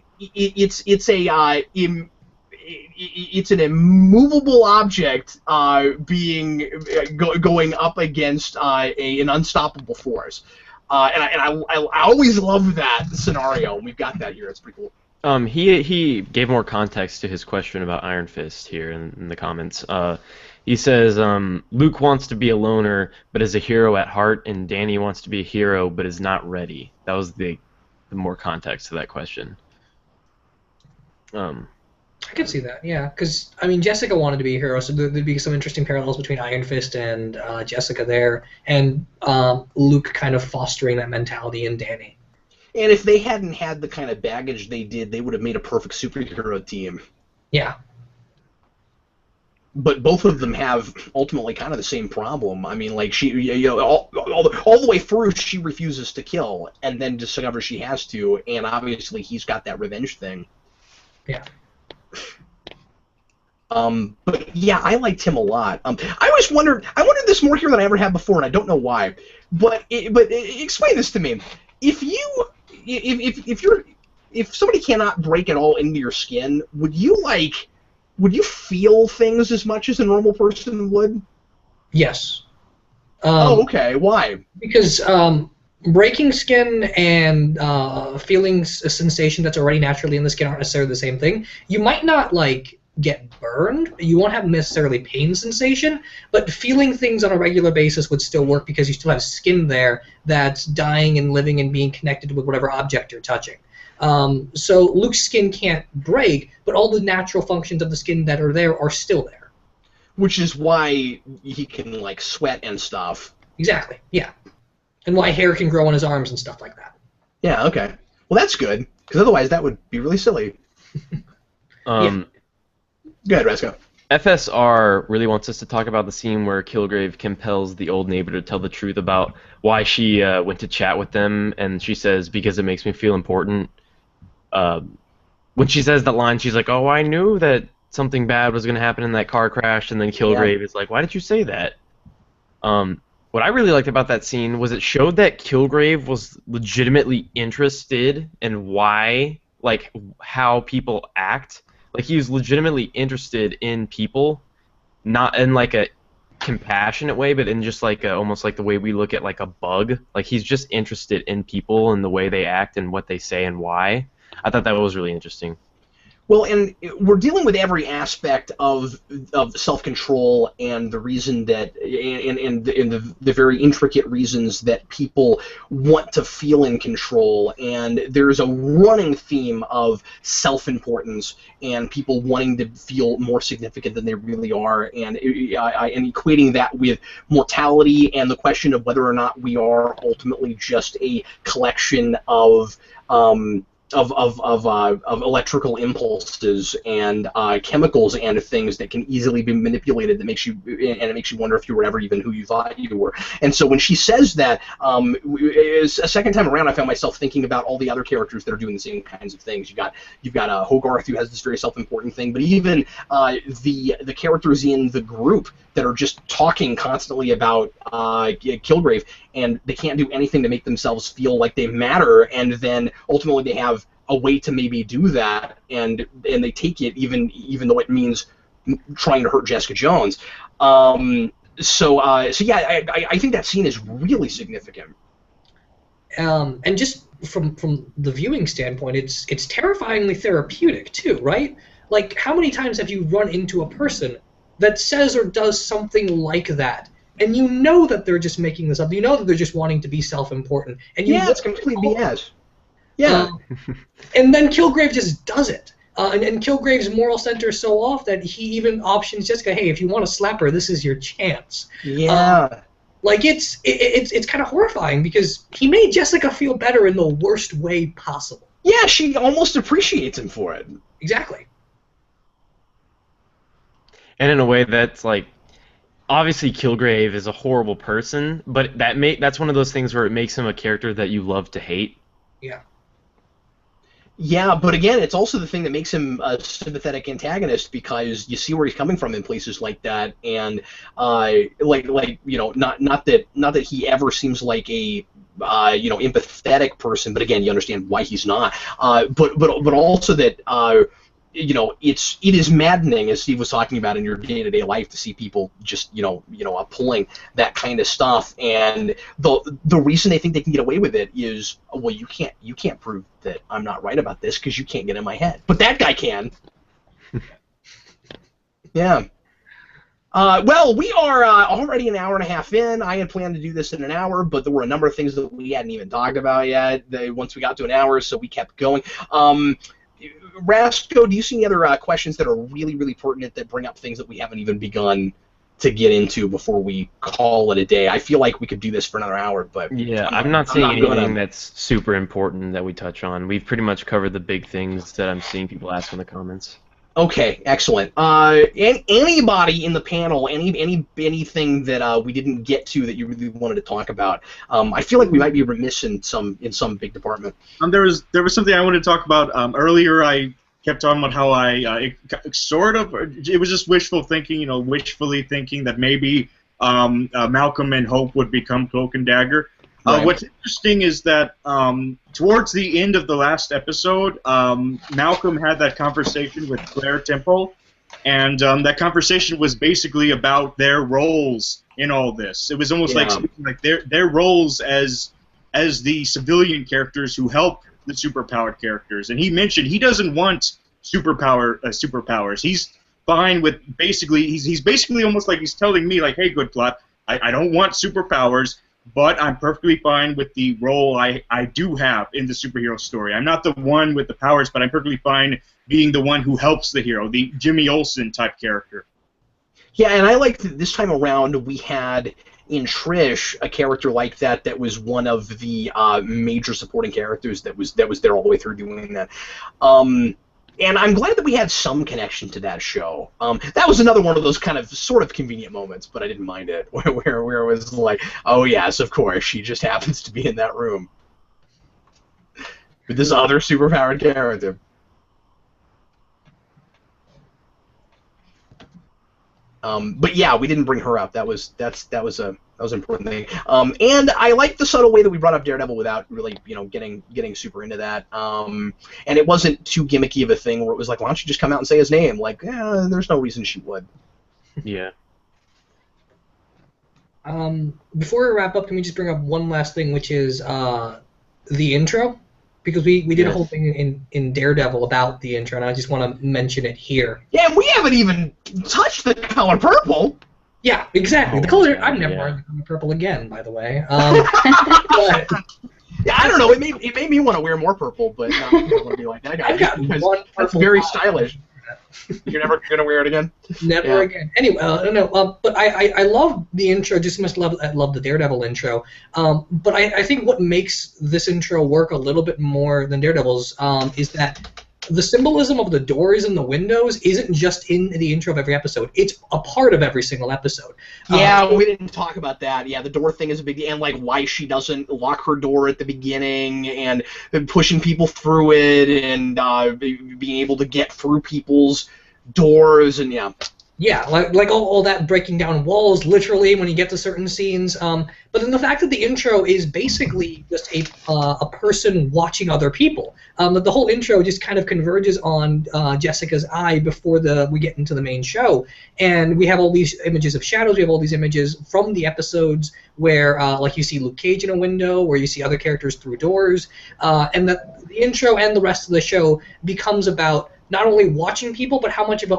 immovable object going up against an unstoppable force. And I always love that scenario, and we've got that here. It's pretty cool. He gave more context to his question about Iron Fist here in the comments. He says Luke wants to be a loner but is a hero at heart, and Danny wants to be a hero but is not ready. That was the more context to that question. I could see that, yeah, because I mean Jessica wanted to be a hero, so there'd be some interesting parallels between Iron Fist and Jessica there, and Luke kind of fostering that mentality in Danny. And if they hadn't had the kind of baggage they did, they would have made a perfect superhero team. Yeah. But both of them have ultimately kind of the same problem. I mean, she, all the way through, she refuses to kill, and then discovers she has to, and obviously he's got that revenge thing. Yeah. But yeah, I liked him a lot. I wondered this more here than I ever have before, and I don't know why. But explain this to me. If somebody cannot break at all into your skin, would you feel things as much as a normal person would? Yes. Okay. Why? Because breaking skin and feeling a sensation that's already naturally in the skin aren't necessarily the same thing. You might not get burned. You won't have necessarily pain sensation, but feeling things on a regular basis would still work because you still have skin there that's dying and living and being connected with whatever object you're touching. So Luke's skin can't break, but all the natural functions of the skin that are there are still there. Which is why he can sweat and stuff. Exactly. Yeah. And why hair can grow on his arms and stuff like that. Yeah. Okay. Well, that's good because otherwise that would be really silly. Yeah. Go ahead, Rasco. FSR really wants us to talk about the scene where Kilgrave compels the old neighbor to tell the truth about why she went to chat with them, and she says, because it makes me feel important. when she says that line, she's like, "Oh, I knew that something bad was going to happen in that car crash," and then Kilgrave is like, "Why did you say that?" What I really liked about that scene was it showed that Kilgrave was legitimately interested in why, like, how people act. Like, he was legitimately interested in people, not in like a compassionate way, but in just like almost like the way we look at like a bug. Like, he's just interested in people and the way they act and what they say and why. I thought that was really interesting. Well, and we're dealing with every aspect of self-control and the reason that, and the very intricate reasons that people want to feel in control. And there's a running theme of self-importance and people wanting to feel more significant than they really are, and equating that with mortality and the question of whether or not we are ultimately just a collection of electrical impulses and chemicals and things that can easily be manipulated. That makes you, and it makes you wonder if you were ever even who you thought you were. And so when she says that, a second time around, I found myself thinking about all the other characters that are doing the same kinds of things. You've got Hogarth, who has this very self-important thing, but even the characters in the group that are just talking constantly about Kilgrave, and they can't do anything to make themselves feel like they matter, and then ultimately they have a way to maybe do that, and they take it even though it means trying to hurt Jessica Jones. So yeah, I think that scene is really significant. And just from the viewing standpoint, it's terrifyingly therapeutic too, right? Like, how many times have you run into a person that says or does something like that, and you know that they're just making this up, you know that they're just wanting to be self-important, and you it's complete BS. Yeah. And then Kilgrave just does it. And Kilgrave's moral center is so off that he even options Jessica, hey, if you want to slap her, this is your chance. Yeah. Like, it's kind of horrifying because he made Jessica feel better in the worst way possible. Yeah, she almost appreciates him for it. Exactly. And in a way that's like, obviously Kilgrave is a horrible person, but that's one of those things where it makes him a character that you love to hate. Yeah. Yeah, but again, it's also the thing that makes him a sympathetic antagonist, because you see where he's coming from in places like that, and like you know, not that he ever seems like a empathetic person, but again, you understand why he's not. But also that it is maddening, as Steve was talking about, in your day-to-day life, to see people just pulling that kind of stuff, and the reason they think they can get away with it is, well, you can't prove that I'm not right about this because you can't get in my head, but that guy can. Yeah. Well, we are already an hour and a half in. I had planned to do this in an hour, but there were a number of things that we hadn't even talked about yet. Once we got to an hour, so we kept going. Rasco, do you see any other questions that are really, really pertinent that bring up things that we haven't even begun to get into before we call it a day? I feel like we could do this for another hour, but yeah, I'm not seeing anything that's super important that we touch on. We've pretty much covered the big things that I'm seeing people ask in the comments. Okay, excellent. Anybody in the panel, anything that we didn't get to that you really wanted to talk about? I feel like we might be remiss in some big department. There was something I wanted to talk about earlier. I kept talking about how it was just wishful thinking, wishfully thinking that maybe Malcolm and Hope would become Cloak and Dagger. Right. What's interesting is that towards the end of the last episode, Malcolm had that conversation with Claire Temple, and that conversation was basically about their roles in all this. It was almost like their roles as the civilian characters who help the superpowered characters. And he mentioned he doesn't want superpowers. He's fine with he's basically almost like he's telling me, like, hey, GoodPlot, I don't want superpowers, but I'm perfectly fine with the role I do have in the superhero story. I'm not the one with the powers, but I'm perfectly fine being the one who helps the hero, the Jimmy Olsen type character. Yeah, and I liked that this time around we had in Trish a character like that was one of the major supporting characters that was there all the way through doing that. And I'm glad that we had some connection to that show. That was another one of those kind of sort of convenient moments, but I didn't mind it, where it was like, oh yes, of course, she just happens to be in that room with this other superpowered character. But yeah, we didn't bring her up. That was an important thing. And I like the subtle way that we brought up Daredevil without really, getting super into that. And it wasn't too gimmicky of a thing where it was like, why don't you just come out and say his name? Like, there's no reason she would. Yeah. Before we wrap up, can we just bring up one last thing, which is the intro? Because we did a whole thing in Daredevil about the intro, and I just want to mention it here. Yeah, and we haven't even touched the color purple. Yeah, exactly. The color. I'm never wearing the color purple again, by the way. But, yeah, I don't know. It made me want to wear more purple, but I don't want to be like that guy. I've got one that's very stylish. You're never gonna wear it again? Never again. Anyway, no. But I love the intro just as much as I love the Daredevil intro. But I think what makes this intro work a little bit more than Daredevil's is that the symbolism of the doors and the windows isn't just in the intro of every episode. It's a part of every single episode. Yeah, we didn't talk about that. Yeah, the door thing is a big deal, and like why she doesn't lock her door at the beginning, and pushing people through it, and being able to get through people's doors, and yeah. Yeah, like all that breaking down walls, literally, when you get to certain scenes. But then the fact that the intro is basically just a person watching other people. The whole intro just kind of converges on Jessica's eye before we get into the main show. And we have all these images of shadows. We have all these images from the episodes where, like, you see Luke Cage in a window, where you see other characters through doors. And the intro and the rest of the show becomes about not only watching people, but how much of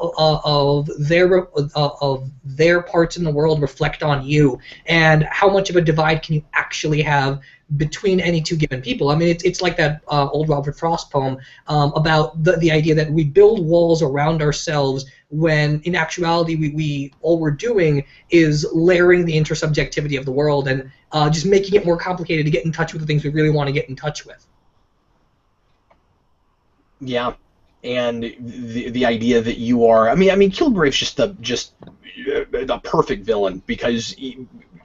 their parts in the world reflect on you, and how much of a divide can you actually have between any two given people. I mean, it's like that old Robert Frost poem about the idea that we build walls around ourselves when in actuality we all we're doing is layering the intersubjectivity of the world and just making it more complicated to get in touch with the things we really want to get in touch with. Yeah. And the idea that you are, I mean, Kilgrave's just a perfect villain, because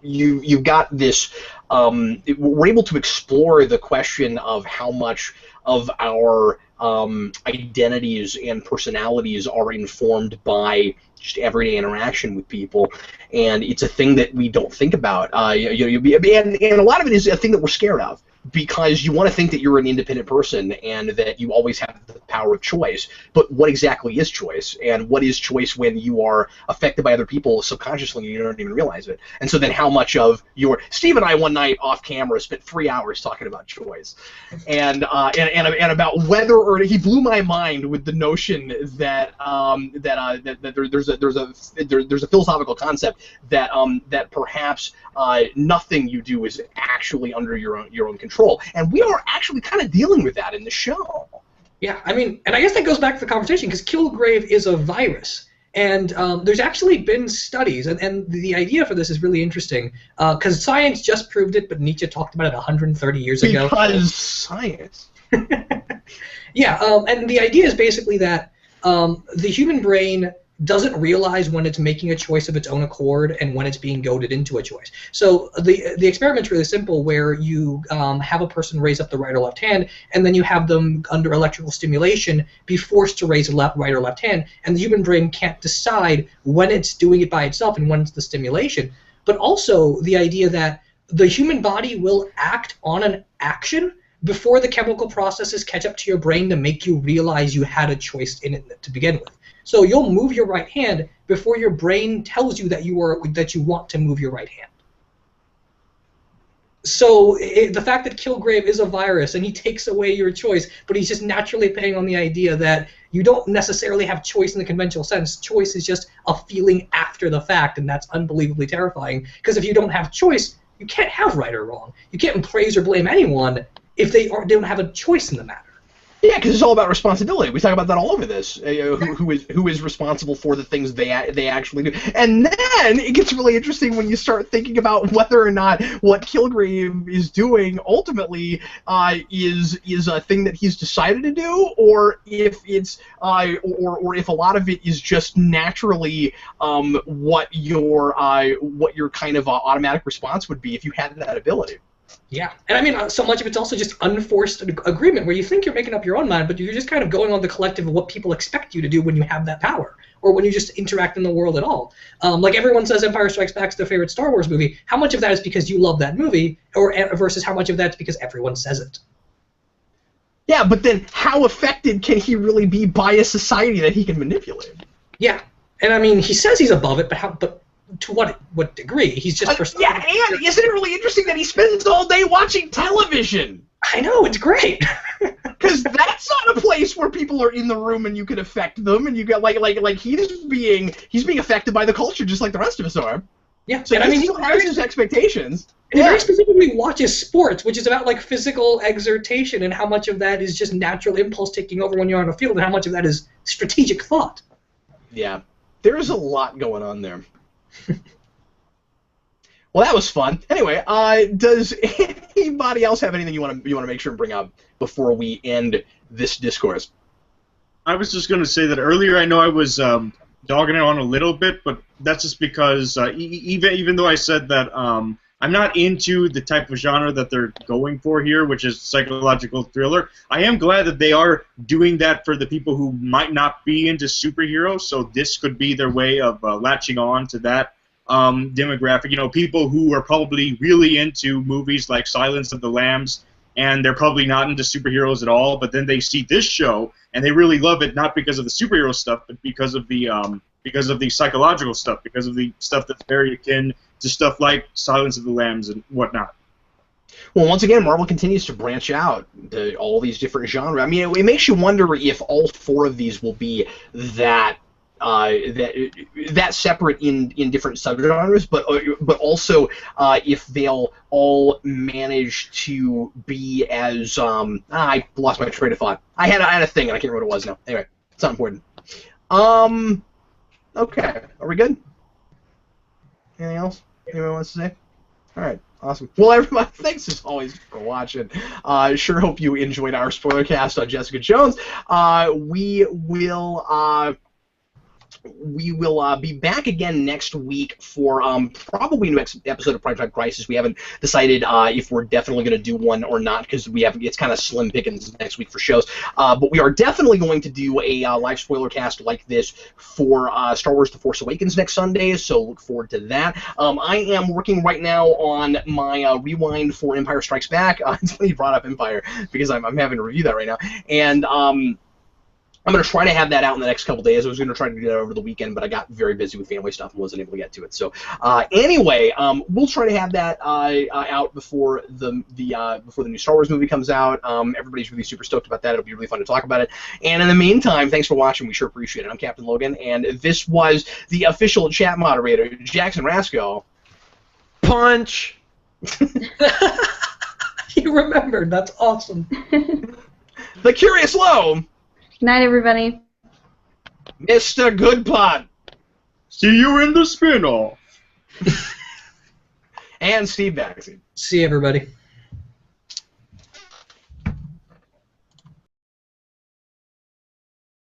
you've got this. We're able to explore the question of how much of our identities and personalities are informed by just everyday interaction with people, and it's a thing that we don't think about. And a lot of it is a thing that we're scared of, because you want to think that you're an independent person and that you always have the power of choice. But what exactly is choice? And what is choice when you are affected by other people subconsciously and you don't even realize it? And so then how much of your... Steve and I one night off camera spent 3 hours talking about choice. And about whether or... He blew my mind with the notion that there's a philosophical concept that perhaps nothing you do is actually under your own control, and we are actually kind of dealing with that in the show. Yeah, I mean, and I guess that goes back to the conversation, because Kilgrave is a virus, and there's actually been studies, and the idea for this is really interesting, because science just proved it, but Nietzsche talked about it 130 years ago. Because science. Yeah, and the idea is basically that the human brain doesn't realize when it's making a choice of its own accord and when it's being goaded into a choice. So the experiment's really simple, where you have a person raise up the right or left hand, and then you have them under electrical stimulation be forced to raise a right or left hand, and the human brain can't decide when it's doing it by itself and when it's the stimulation. But also the idea that the human body will act on an action before the chemical processes catch up to your brain to make you realize you had a choice in it to begin with. So you'll move your right hand before your brain tells you that you want to move your right hand. So the fact that Kilgrave is a virus and he takes away your choice, but he's just naturally playing on the idea that you don't necessarily have choice in the conventional sense. Choice is just a feeling after the fact, and that's unbelievably terrifying, because if you don't have choice, you can't have right or wrong. You can't praise or blame anyone if they don't have a choice in the matter. Yeah, because it's all about responsibility. We talk about that all over this. Who is responsible for the things they actually do, and then it gets really interesting when you start thinking about whether or not what Kilgrave is doing ultimately is a thing that he's decided to do, or if it's or if a lot of it is just naturally what your kind of automatic response would be if you had that ability. Yeah, and I mean, so much of it's also just unforced agreement, where you think you're making up your own mind, but you're just kind of going on the collective of what people expect you to do when you have that power, or when you just interact in the world at all. Like everyone says Empire Strikes Back is their favorite Star Wars movie. How much of that is because you love that movie, or versus how much of that's because everyone says it? Yeah, but then how affected can he really be by a society that he can manipulate? Yeah, and I mean, he says he's above it, but to what degree? He's just yeah, and isn't it really interesting that he spends all day watching television? I know, it's great. Because that's not a place where people are in the room and you can affect them, and you got like he's being affected by the culture just like the rest of us are. Yeah, so and I mean, he still has his expectations. And he very specifically watches sports, which is about like physical exertion, and how much of that is just natural impulse taking over when you're on a field, and how much of that is strategic thought. Yeah, there's a lot going on there. Well, that was fun. Anyway, does anybody else have anything you want to make sure and bring up before we end this discourse? I was just going to say that earlier. I know I was dogging it on a little bit, but that's just because even though I said that I'm not into the type of genre that they're going for here, which is psychological thriller, I am glad that they are doing that for the people who might not be into superheroes. So this could be their way of latching on to that demographic. You know, people who are probably really into movies like Silence of the Lambs, and they're probably not into superheroes at all, but then they see this show and they really love it, not because of the superhero stuff, but because of the psychological stuff, because of the stuff that's very akin to stuff like Silence of the Lambs and whatnot. Well, once again, Marvel continues to branch out to all these different genres. I mean, it makes you wonder if all four of these will be that separate in different subgenres, but also if they'll all manage to be as I lost my train of thought. I had a thing and I can't remember what it was now. Anyway, it's not important. Okay, are we good? Anything else anyone wants to say? All right. Awesome. Well, everybody, thanks as always for watching. Sure hope you enjoyed our Spoilercast on Jessica Jones. We will be back again next week for probably a new episode of Primetime Crisis. We haven't decided if we're definitely going to do one or not, because it's kind of slim pickings next week for shows. But we are definitely going to do a live Spoilercast like this for Star Wars The Force Awakens next Sunday, so look forward to that. I am working right now on my rewind for Empire Strikes Back. It's funny you brought up Empire, because I'm having to review that right now. And I'm going to try to have that out in the next couple days. I was going to try to do that over the weekend, but I got very busy with family stuff and wasn't able to get to it. So anyway, we'll try to have that out before the new Star Wars movie comes out. Everybody's really super stoked about that. It'll be really fun to talk about it. And in the meantime, thanks for watching. We sure appreciate it. I'm Captain Logan, and this was the official chat moderator, Jackson Rasco. Punch! You remembered. That's awesome. The Curious Low. Good night, everybody. MrGoodPlot. See you in the spin-off. And Steve Baxi. See everybody.